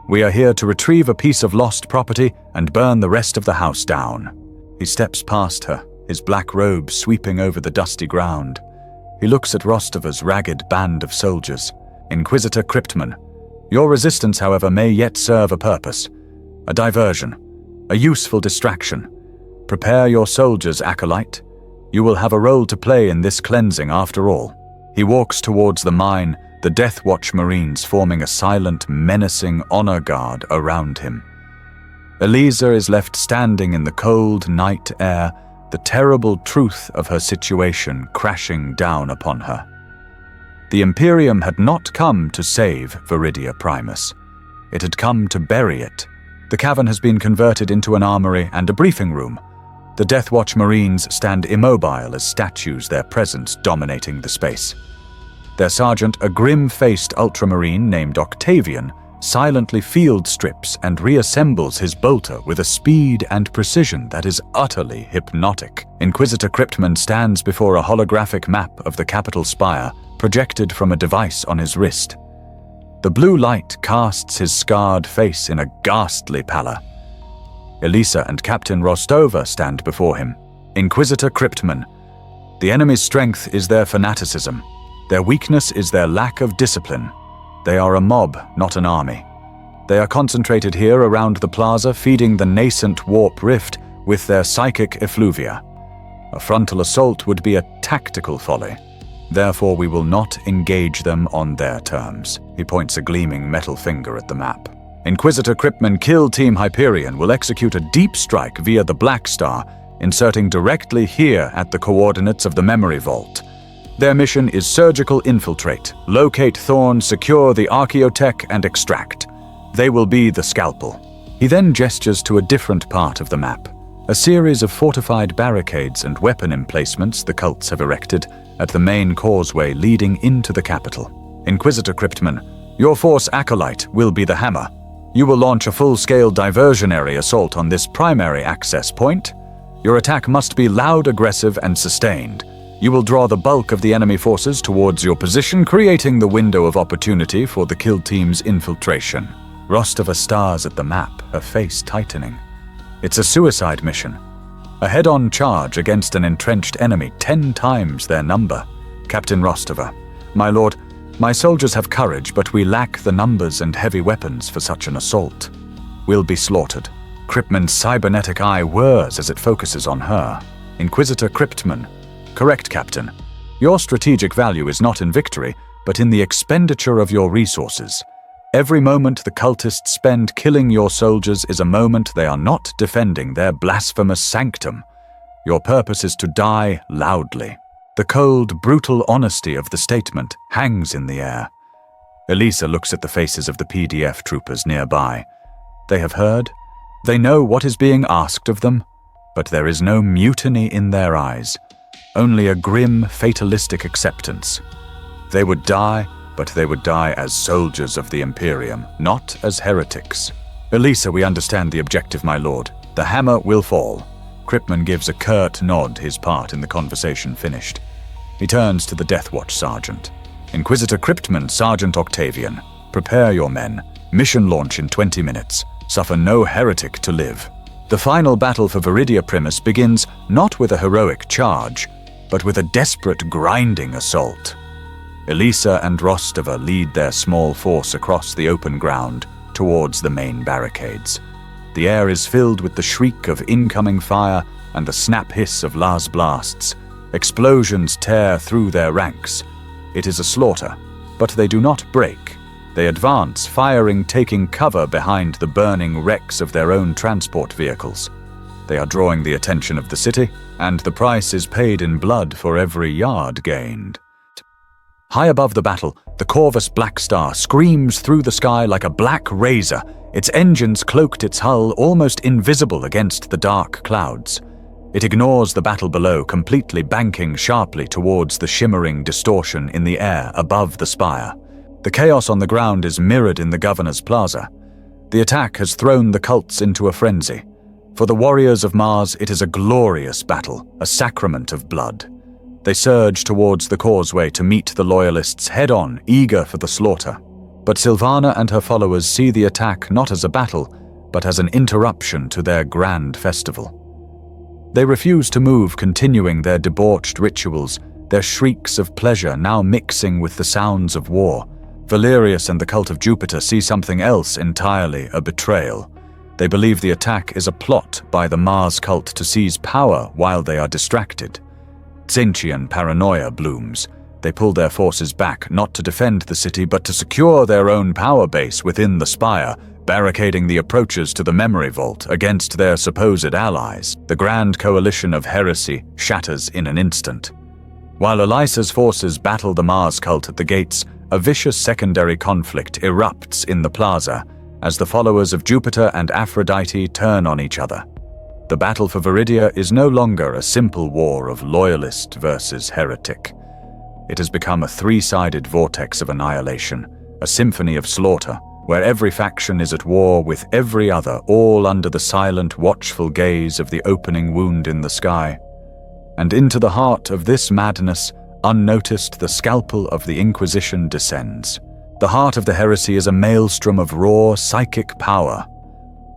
We are here to retrieve a piece of lost property and burn the rest of the house down. He steps past her, his black robe sweeping over the dusty ground. He looks at Rostova's ragged band of soldiers. Inquisitor Cryptman, your resistance, however, may yet serve a purpose. A diversion. A useful distraction. Prepare your soldiers, Acolyte. You will have a role to play in this cleansing after all. He walks towards the mine, the Death Watch Marines forming a silent, menacing honor guard around him. Elisa is left standing in the cold night air, the terrible truth of her situation crashing down upon her. The Imperium had not come to save Viridia Primus. It had come to bury it. The cavern has been converted into an armory and a briefing room. The Death Watch Marines stand immobile as statues, their presence dominating the space. Their sergeant, a grim-faced ultramarine named Octavian, silently field strips and reassembles his bolter with a speed and precision that is utterly hypnotic. Inquisitor Cryptman stands before a holographic map of the capital spire, projected from a device on his wrist. The blue light casts his scarred face in a ghastly pallor. Elisa and Captain Rostova stand before him. Inquisitor Cryptman, the enemy's strength is their fanaticism. Their weakness is their lack of discipline. They are a mob, not an army. They are concentrated here around the plaza, feeding the nascent warp rift with their psychic effluvia. A frontal assault would be a tactical folly. Therefore, we will not engage them on their terms. He points a gleaming metal finger at the map. Inquisitor Cryptman Kill Team Hyperion will execute a deep strike via the Black Star, inserting directly here at the coordinates of the memory vault. Their mission is surgical infiltrate, locate Thorn, secure the archaeotech, and extract. They will be the scalpel. He then gestures to a different part of the map. A series of fortified barricades and weapon emplacements the cults have erected, at the main causeway leading into the capital. Inquisitor Cryptman, your Force Acolyte will be the hammer. You will launch a full-scale diversionary assault on this primary access point. Your attack must be loud, aggressive, and sustained. You will draw the bulk of the enemy forces towards your position, creating the window of opportunity for the kill team's infiltration. Rostova stars at the map, her face tightening. It's a suicide mission. A head-on charge against an entrenched enemy 10 times their number. Captain Rostova, my lord, my soldiers have courage, but we lack the numbers and heavy weapons for such an assault. We'll be slaughtered. Cryptman's cybernetic eye whirs as it focuses on her. Inquisitor Cryptman, correct, Captain. Your strategic value is not in victory, but in the expenditure of your resources. Every moment the cultists spend killing your soldiers is a moment they are not defending their blasphemous sanctum. Your purpose is to die loudly. The cold, brutal honesty of the statement hangs in the air. Elisa looks at the faces of the PDF troopers nearby. They have heard. They know what is being asked of them, but there is no mutiny in their eyes, only a grim, fatalistic acceptance. They would die, but they would die as soldiers of the Imperium, not as heretics. Elisa, we understand the objective, my lord. The hammer will fall. Cryptman gives a curt nod, his part in the conversation finished. He turns to the Death Watch sergeant. Inquisitor Cryptman, Sergeant Octavian, prepare your men. Mission launch in 20 minutes. Suffer no heretic to live. The final battle for Viridia Primus begins not with a heroic charge, but with a desperate grinding assault. Elisa and Rostova lead their small force across the open ground towards the main barricades. The air is filled with the shriek of incoming fire and the snap hiss of las blasts. Explosions tear through their ranks. It is a slaughter, but they do not break. They advance, firing, taking cover behind the burning wrecks of their own transport vehicles. They are drawing the attention of the city, and the price is paid in blood for every yard gained. High above the battle, the Corvus Black Star screams through the sky like a black razor. Its engines cloaked its hull, almost invisible against the dark clouds. It ignores the battle below, completely banking sharply towards the shimmering distortion in the air above the spire. The chaos on the ground is mirrored in the Governor's Plaza. The attack has thrown the cults into a frenzy. For the warriors of Mars, it is a glorious battle, a sacrament of blood. They surge towards the causeway to meet the loyalists head-on, eager for the slaughter. But Sylvana and her followers see the attack not as a battle, but as an interruption to their grand festival. They refuse to move, continuing their debauched rituals, their shrieks of pleasure now mixing with the sounds of war. Valerius and the cult of Jupiter see something else entirely, a betrayal. They believe the attack is a plot by the Mars cult to seize power while they are distracted. Tzeentchian paranoia blooms. They pull their forces back, not to defend the city, but to secure their own power base within the spire, barricading the approaches to the memory vault against their supposed allies. The grand coalition of heresy shatters in an instant. While Elisa's forces battle the Mars cult at the gates, a vicious secondary conflict erupts in the plaza as the followers of Jupiter and Aphrodite turn on each other. The battle for Viridia is no longer a simple war of loyalist versus heretic. It has become a three-sided vortex of annihilation, a symphony of slaughter, where every faction is at war with every other, all under the silent, watchful gaze of the opening wound in the sky. And into the heart of this madness, unnoticed, the scalpel of the Inquisition descends. The heart of the heresy is a maelstrom of raw, psychic power.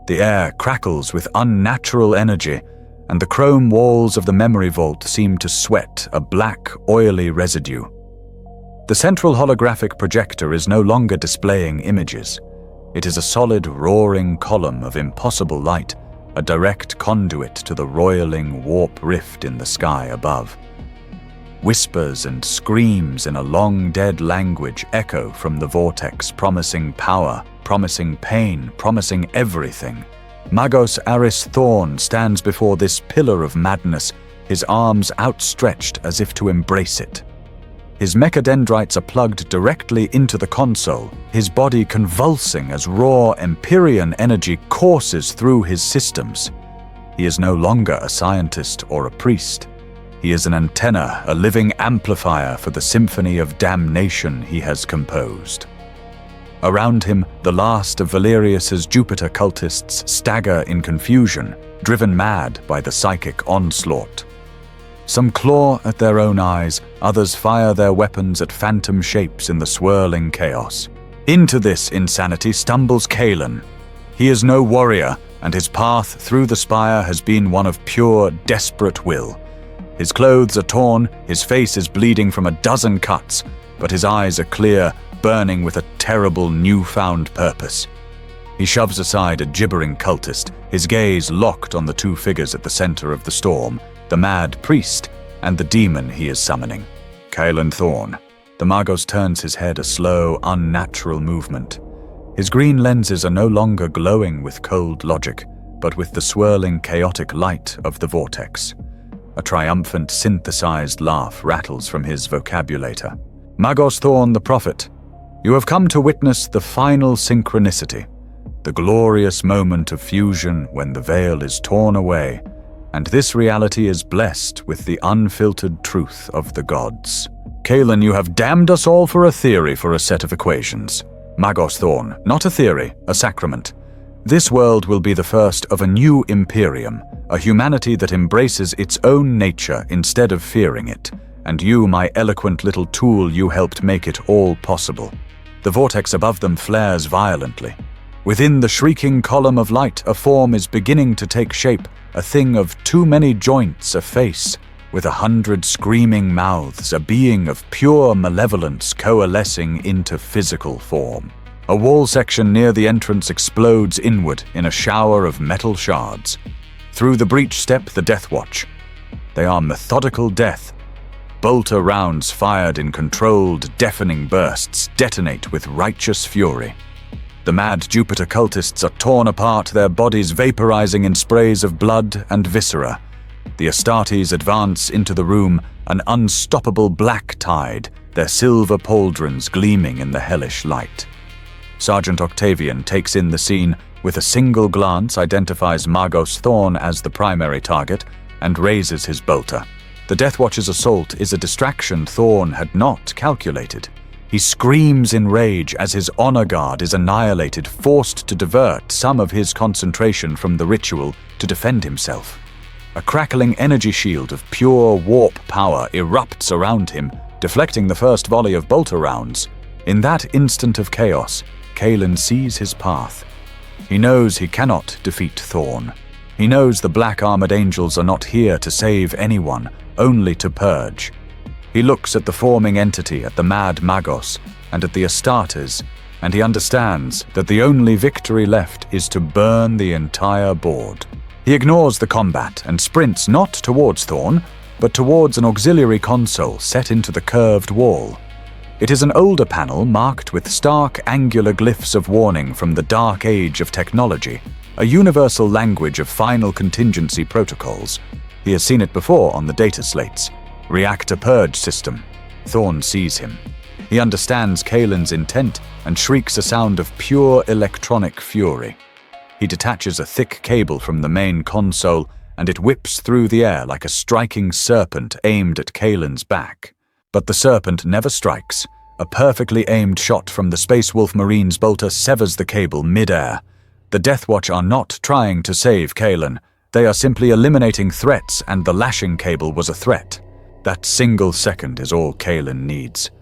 The air crackles with unnatural energy, and the chrome walls of the memory vault seem to sweat a black, oily residue. The central holographic projector is no longer displaying images. It is a solid, roaring column of impossible light, a direct conduit to the roiling warp rift in the sky above. Whispers and screams in a long-dead language echo from the vortex, promising power, promising pain, promising everything. Magos Aris Thorn stands before this pillar of madness, his arms outstretched as if to embrace it. His mechadendrites are plugged directly into the console, his body convulsing as raw Empyrean energy courses through his systems. He is no longer a scientist or a priest. He is an antenna, a living amplifier for the symphony of damnation he has composed. Around him, the last of Valerius's Jupiter cultists stagger in confusion, driven mad by the psychic onslaught. Some claw at their own eyes, others fire their weapons at phantom shapes in the swirling chaos. Into this insanity stumbles Kalen. He is no warrior, and his path through the spire has been one of pure, desperate will. His clothes are torn, his face is bleeding from a dozen cuts, but his eyes are clear, burning with a terrible newfound purpose. He shoves aside a gibbering cultist, his gaze locked on the two figures at the center of the storm, the mad priest and the demon he is summoning. Kalen Thorn. The Magos turns his head a slow, unnatural movement. His green lenses are no longer glowing with cold logic, but with the swirling, chaotic light of the vortex. A triumphant, synthesized laugh rattles from his vocabulator. Magos Thorn the Prophet, you have come to witness the final synchronicity, the glorious moment of fusion when the veil is torn away, and this reality is blessed with the unfiltered truth of the gods. Kalen, you have damned us all for a theory for a set of equations. Magos Thorn, not a theory, a sacrament. This world will be the first of a new Imperium, a humanity that embraces its own nature instead of fearing it, and you, my eloquent little tool, you helped make it all possible. The vortex above them flares violently. Within the shrieking column of light, a form is beginning to take shape, a thing of too many joints, a face, with 100 screaming mouths, a being of pure malevolence coalescing into physical form. A wall section near the entrance explodes inward in a shower of metal shards. Through the breach step the Death Watch. They are methodical death. Bolter rounds fired in controlled, deafening bursts detonate with righteous fury. The mad Jupiter cultists are torn apart, their bodies vaporizing in sprays of blood and viscera. The Astartes advance into the room, an unstoppable black tide, their silver pauldrons gleaming in the hellish light. Sergeant Octavian takes in the scene, with a single glance identifies Magos Thorn as the primary target, and raises his bolter. The Death Watch's assault is a distraction Thorn had not calculated. He screams in rage as his honor guard is annihilated, forced to divert some of his concentration from the ritual to defend himself. A crackling energy shield of pure warp power erupts around him, deflecting the first volley of bolter rounds. In that instant of chaos, Kalen sees his path. He knows he cannot defeat Thorn. He knows the black-armored angels are not here to save anyone, only to purge. He looks at the forming entity, at the mad Magos, and at the Astartes, and he understands that the only victory left is to burn the entire board. He ignores the combat and sprints not towards Thorn, but towards an auxiliary console set into the curved wall. It is an older panel marked with stark angular glyphs of warning from the dark age of technology, a universal language of final contingency protocols. He has seen it before on the data slates. Reactor purge system. Thorn sees him. He understands Kalen's intent and shrieks a sound of pure electronic fury. He detaches a thick cable from the main console, and it whips through the air like a striking serpent aimed at Kalen's back. But the serpent never strikes. A perfectly aimed shot from the Space Wolf Marine's bolter severs the cable mid-air. The Death Watch are not trying to save Kalen. They are simply eliminating threats, and the lashing cable was a threat. That single second is all Kalen needs.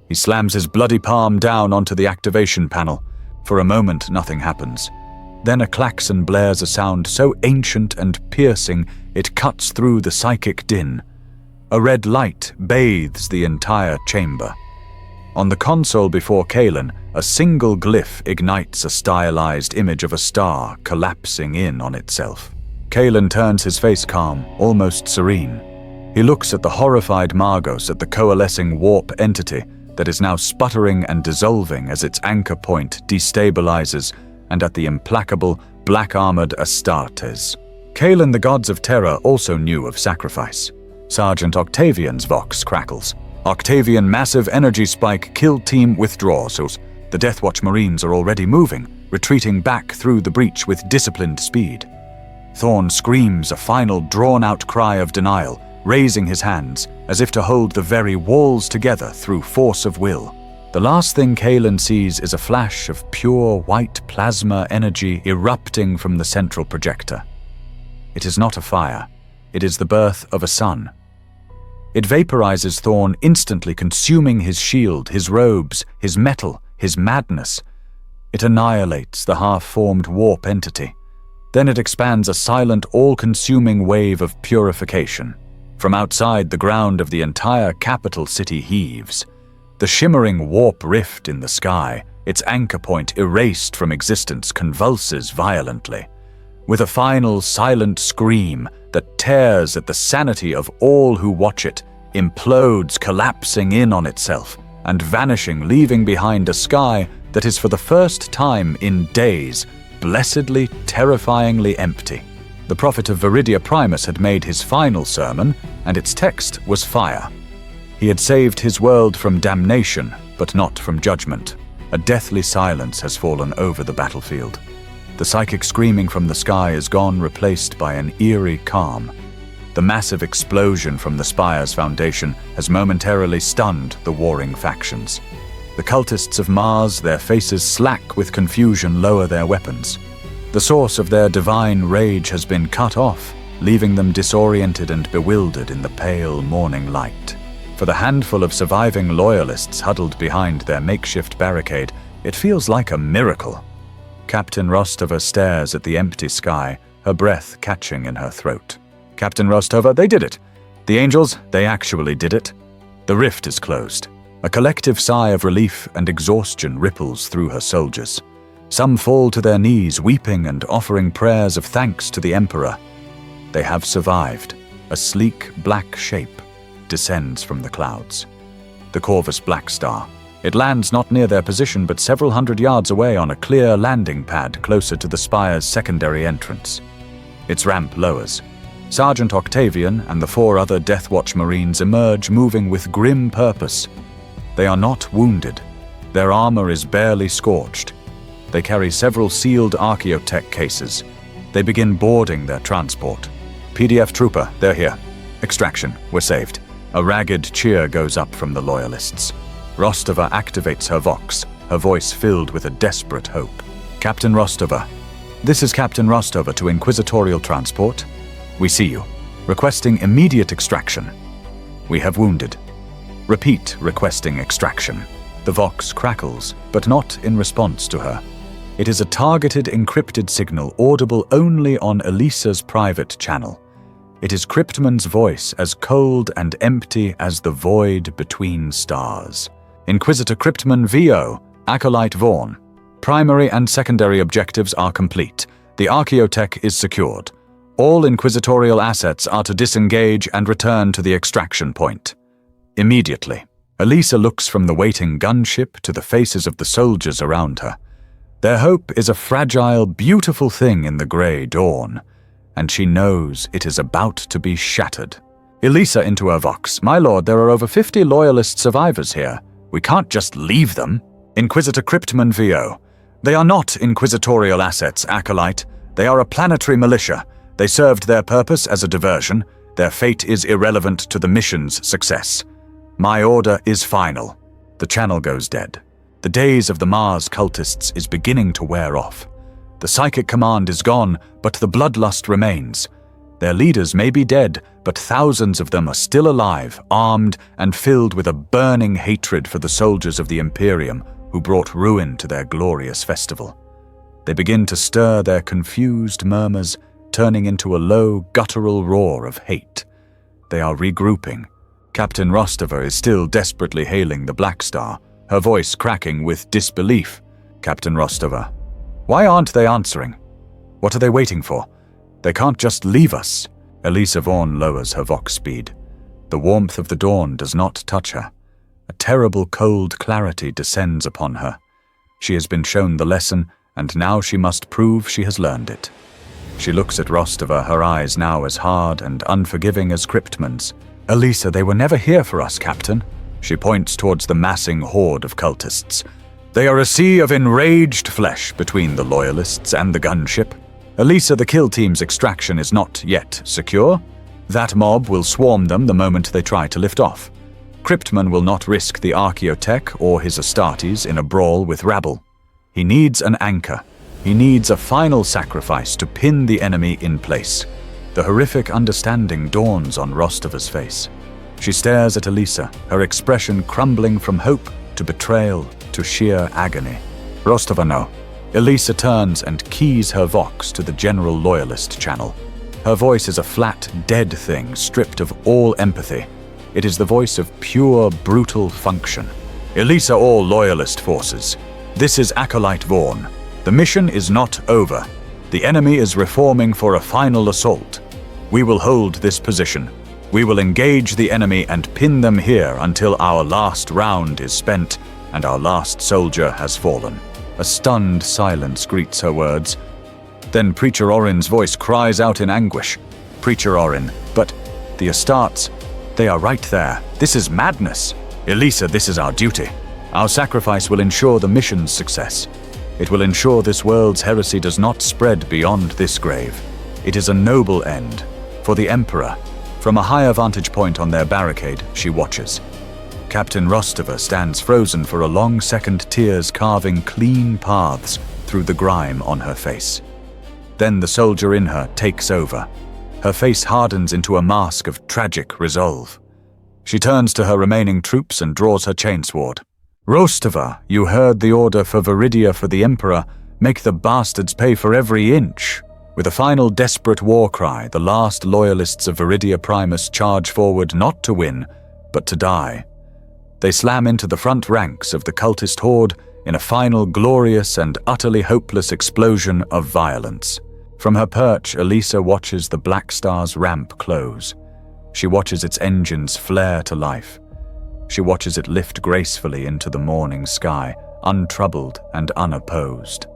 He slams his bloody palm down onto the activation panel. For a moment, nothing happens. Then a klaxon blares a sound so ancient and piercing it cuts through the psychic din. A red light bathes the entire chamber. On the console before Kalen, a single glyph ignites a stylized image of a star collapsing in on itself. Kalen turns his face calm, almost serene. He looks at the horrified Magos, at the coalescing warp entity that is now sputtering and dissolving as its anchor point destabilizes, and at the implacable, black-armored Astartes. Kalen, the gods of Terra, also knew of sacrifice. Sergeant Octavian's vox crackles. Octavian massive energy spike kill team withdraws. The Death Watch Marines are already moving, retreating back through the breach with disciplined speed. Thorn screams a final drawn-out cry of denial, raising his hands as if to hold the very walls together through force of will. The last thing Kalen sees is a flash of pure white plasma energy erupting from the central projector. It is not a fire. It is the birth of a sun. It vaporizes Thorn, instantly consuming his shield, his robes, his metal, his madness. It annihilates the half-formed warp entity. Then it expands a silent, all-consuming wave of purification. From outside, the ground of the entire capital city heaves. The shimmering warp rift in the sky, its anchor point erased from existence, convulses violently. With a final silent scream that tears at the sanity of all who watch it, implodes, collapsing in on itself, and vanishing, leaving behind a sky that is for the first time in days blessedly, terrifyingly empty. The prophet of Viridia Primus had made his final sermon, and its text was fire. He had saved his world from damnation, but not from judgment. A deathly silence has fallen over the battlefield. The psychic screaming from the sky is gone, replaced by an eerie calm. The massive explosion from the spire's foundation has momentarily stunned the warring factions. The cultists of Mars, their faces slack with confusion, lower their weapons. The source of their divine rage has been cut off, leaving them disoriented and bewildered in the pale morning light. For the handful of surviving loyalists huddled behind their makeshift barricade, it feels like a miracle. Captain Rostova stares at the empty sky, her breath catching in her throat. Captain Rostova, they did it. The angels, they actually did it. The rift is closed. A collective sigh of relief and exhaustion ripples through her soldiers. Some fall to their knees, weeping and offering prayers of thanks to the Emperor. They have survived. A sleek black shape descends from the clouds. The Corvus Black Star. It lands not near their position but several hundred yards away on a clear landing pad closer to the spire's secondary entrance. Its ramp lowers. Sergeant Octavian and the 4 other Deathwatch Marines emerge, moving with grim purpose. They are not wounded. Their armor is barely scorched. They carry several sealed archaeotech cases. They begin boarding their transport. PDF trooper, they're here. Extraction, we're saved. A ragged cheer goes up from the loyalists. Rostova activates her vox, her voice filled with a desperate hope. Captain Rostova. This is Captain Rostova to Inquisitorial Transport. We see you. Requesting immediate extraction. We have wounded. Repeat, requesting extraction. The vox crackles, but not in response to her. It is a targeted encrypted signal audible only on Elisa's private channel. It is Cryptman's voice, as cold and empty as the void between stars. Inquisitor Cryptman VO, Acolyte Vaughn. Primary and secondary objectives are complete. The archaeotech is secured. All inquisitorial assets are to disengage and return to the extraction point. Immediately. Elisa looks from the waiting gunship to the faces of the soldiers around her. Their hope is a fragile, beautiful thing in the grey dawn, and she knows it is about to be shattered. Elisa into her vox. My lord, there are over 50 loyalist survivors here. We can't just leave them. Inquisitor Cryptman VO. They are not inquisitorial assets, Acolyte. They are a planetary militia. They served their purpose as a diversion. Their fate is irrelevant to the mission's success. My order is final. The channel goes dead. The days of the Mars cultists is beginning to wear off. The psychic command is gone, but the bloodlust remains. Their leaders may be dead, but thousands of them are still alive, armed, and filled with a burning hatred for the soldiers of the Imperium who brought ruin to their glorious festival. They begin to stir their confused murmurs, turning into a low, guttural roar of hate. They are regrouping. Captain Rostova is still desperately hailing the Black Star, her voice cracking with disbelief. Captain Rostova. Why aren't they answering? What are they waiting for? They can't just leave us. Elisa Vaughn lowers her vox speed. The warmth of the dawn does not touch her. A terrible cold clarity descends upon her. She has been shown the lesson, and now she must prove she has learned it. She looks at Rostova, her eyes now as hard and unforgiving as Cryptman's. Elisa, they were never here for us, Captain. She points towards the massing horde of cultists. They are a sea of enraged flesh between the loyalists and the gunship. Elisa, the kill team's extraction is not yet secure. That mob will swarm them the moment they try to lift off. Cryptman will not risk the Archaeotech or his Astartes in a brawl with rabble. He needs an anchor. He needs a final sacrifice to pin the enemy in place. The horrific understanding dawns on Rostova's face. She stares at Elisa, her expression crumbling from hope to betrayal to sheer agony. Rostova, no. Elisa turns and keys her vox to the general loyalist channel. Her voice is a flat, dead thing stripped of all empathy. It is the voice of pure, brutal function. Elisa, all loyalist forces. This is Acolyte Vaughn. The mission is not over. The enemy is reforming for a final assault. We will hold this position. We will engage the enemy and pin them here until our last round is spent and our last soldier has fallen. A stunned silence greets her words. Then Preacher Orin's voice cries out in anguish. Preacher Orin, but the Astartes, they are right there. This is madness. Elisa, this is our duty. Our sacrifice will ensure the mission's success. It will ensure this world's heresy does not spread beyond this grave. It is a noble end. For the Emperor. From a higher vantage point on their barricade, she watches. Captain Rostova stands frozen for a long second, tears carving clean paths through the grime on her face. Then the soldier in her takes over. Her face hardens into a mask of tragic resolve. She turns to her remaining troops and draws her chainsword. Rostova, you heard the order for Viridia for the Emperor. Make the bastards pay for every inch. With a final desperate war cry, the last loyalists of Viridia Primus charge forward not to win, but to die. They slam into the front ranks of the cultist horde in a final glorious and utterly hopeless explosion of violence. From her perch, Elisa watches the Black Star's ramp close. She watches its engines flare to life. She watches it lift gracefully into the morning sky, untroubled and unopposed.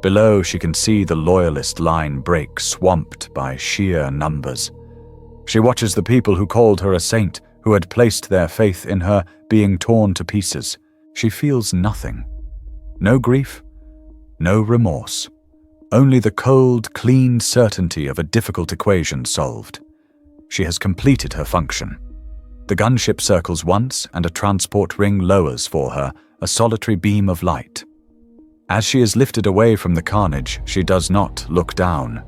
Below, she can see the loyalist line break, swamped by sheer numbers. She watches the people who called her a saint, who had placed their faith in her, being torn to pieces. She feels nothing. No grief, no remorse. Only the cold, clean certainty of a difficult equation solved. She has completed her function. The gunship circles once, and a transport ring lowers for her, a solitary beam of light. As she is lifted away from the carnage, she does not look down.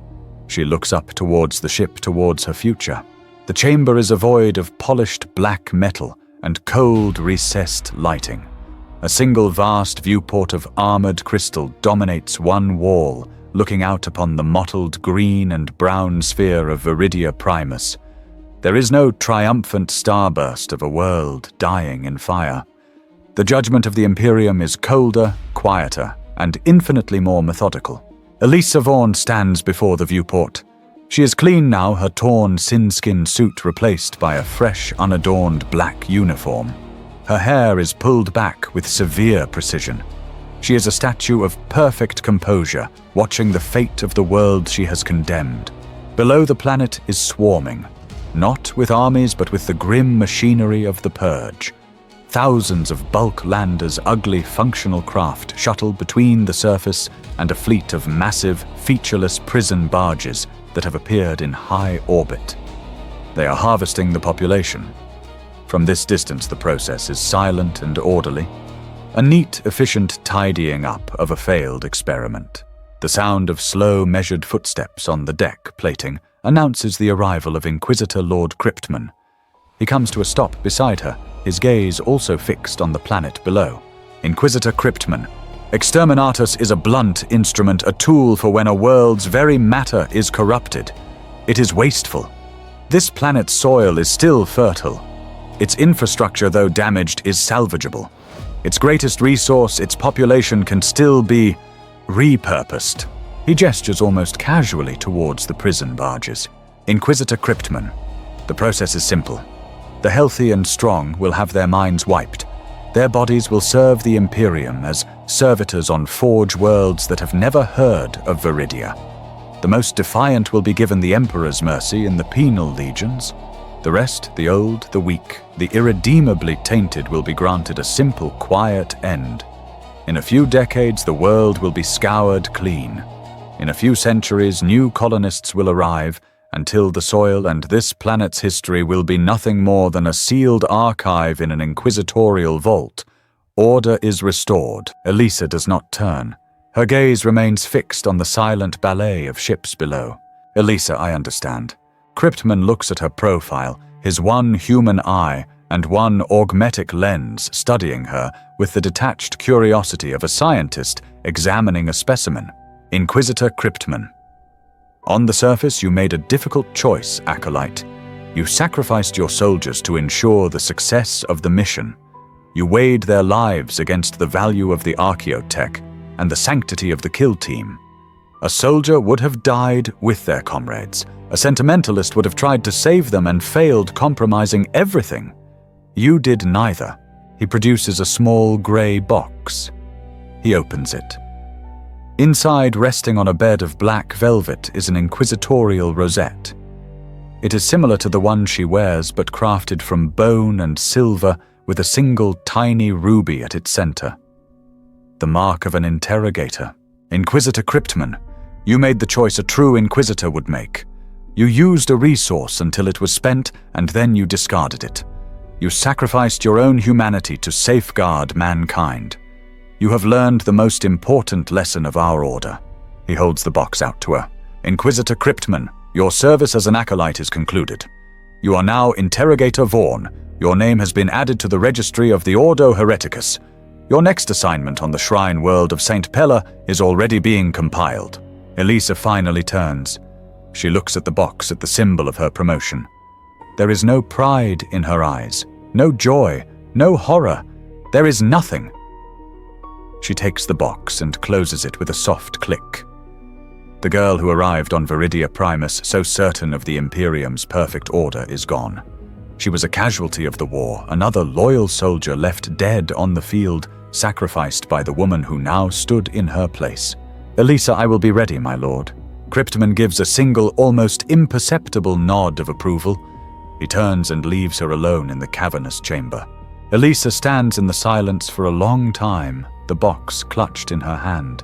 She looks up towards the ship, towards her future. The chamber is a void of polished black metal and cold, recessed lighting. A single vast viewport of armored crystal dominates one wall, looking out upon the mottled green and brown sphere of Viridia Primus. There is no triumphant starburst of a world dying in fire. The judgment of the Imperium is colder, quieter, and infinitely more methodical. Elisa Vaughn stands before the viewport. She is clean now, her torn sin-skin suit replaced by a fresh, unadorned black uniform. Her hair is pulled back with severe precision. She is a statue of perfect composure, watching the fate of the world she has condemned. Below, the planet is swarming, not with armies but with the grim machinery of the Purge. Thousands of bulk landers' ugly, functional craft shuttle between the surface and a fleet of massive, featureless prison barges that have appeared in high orbit. They are harvesting the population. From this distance, the process is silent and orderly, a neat, efficient tidying up of a failed experiment. The sound of slow, measured footsteps on the deck plating announces the arrival of Inquisitor Lord Cryptman. He comes to a stop beside her, his gaze also fixed on the planet below. Inquisitor Cryptman. Exterminatus is a blunt instrument, a tool for when a world's very matter is corrupted. It is wasteful. This planet's soil is still fertile. Its infrastructure, though damaged, is salvageable. Its greatest resource, its population, can still be repurposed. He gestures almost casually towards the prison barges. Inquisitor Cryptman. The process is simple. The healthy and strong will have their minds wiped. Their bodies will serve the Imperium as servitors on forge worlds that have never heard of Viridia. The most defiant will be given the Emperor's mercy in the penal legions. The rest, the old, the weak, the irredeemably tainted, will be granted a simple, quiet end. In a few decades, the world will be scoured clean. In a few centuries, new colonists will arrive, until the soil and this planet's history will be nothing more than a sealed archive in an inquisitorial vault, order is restored. Elisa does not turn. Her gaze remains fixed on the silent ballet of ships below. Elisa, I understand. Cryptman looks at her profile, his one human eye and one augmetic lens studying her with the detached curiosity of a scientist examining a specimen. Inquisitor Cryptman. On the surface, you made a difficult choice, Acolyte. You sacrificed your soldiers to ensure the success of the mission. You weighed their lives against the value of the archaeotech and the sanctity of the kill team. A soldier would have died with their comrades. A sentimentalist would have tried to save them and failed, compromising everything. You did neither. He produces a small grey box. He opens it. Inside, resting on a bed of black velvet, is an inquisitorial rosette. It is similar to the one she wears, but crafted from bone and silver with a single tiny ruby at its center. The mark of an interrogator. Inquisitor Cryptman, you made the choice a true inquisitor would make. You used a resource until it was spent, and then you discarded it. You sacrificed your own humanity to safeguard mankind. You have learned the most important lesson of our order. He holds the box out to her. Inquisitor Cryptman, your service as an acolyte is concluded. You are now Interrogator Vaughn. Your name has been added to the registry of the Ordo Hereticus. Your next assignment on the shrine world of St. Pella is already being compiled. Elisa finally turns. She looks at the box, at the symbol of her promotion. There is no pride in her eyes, no joy, no horror. There is nothing. She takes the box and closes it with a soft click. The girl who arrived on Viridia Primus, so certain of the Imperium's perfect order, is gone. She was a casualty of the war, another loyal soldier left dead on the field, sacrificed by the woman who now stood in her place. Elisa, I will be ready, my lord. Cryptman gives a single, almost imperceptible nod of approval. He turns and leaves her alone in the cavernous chamber. Elisa stands in the silence for a long time, the box clutched in her hand.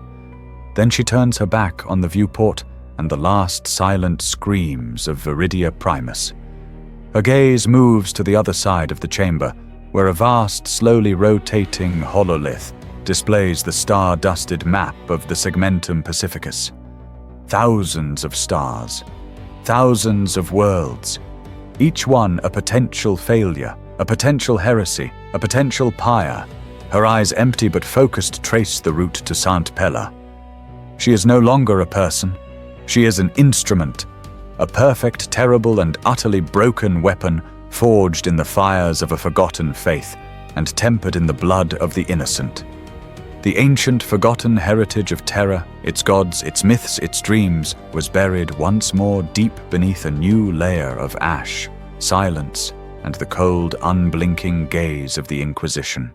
Then she turns her back on the viewport and the last silent screams of Viridia Primus. Her gaze moves to the other side of the chamber, where a vast, slowly rotating hololith displays the star-dusted map of the Segmentum Pacificus. Thousands of stars, thousands of worlds, each one a potential failure, a potential heresy, a potential pyre. Her eyes, empty but focused, trace the route to St. Pella. She is no longer a person. She is an instrument, a perfect, terrible, and utterly broken weapon forged in the fires of a forgotten faith and tempered in the blood of the innocent. The ancient, forgotten heritage of Terra, its gods, its myths, its dreams, was buried once more deep beneath a new layer of ash, silence, and the cold, unblinking gaze of the Inquisition.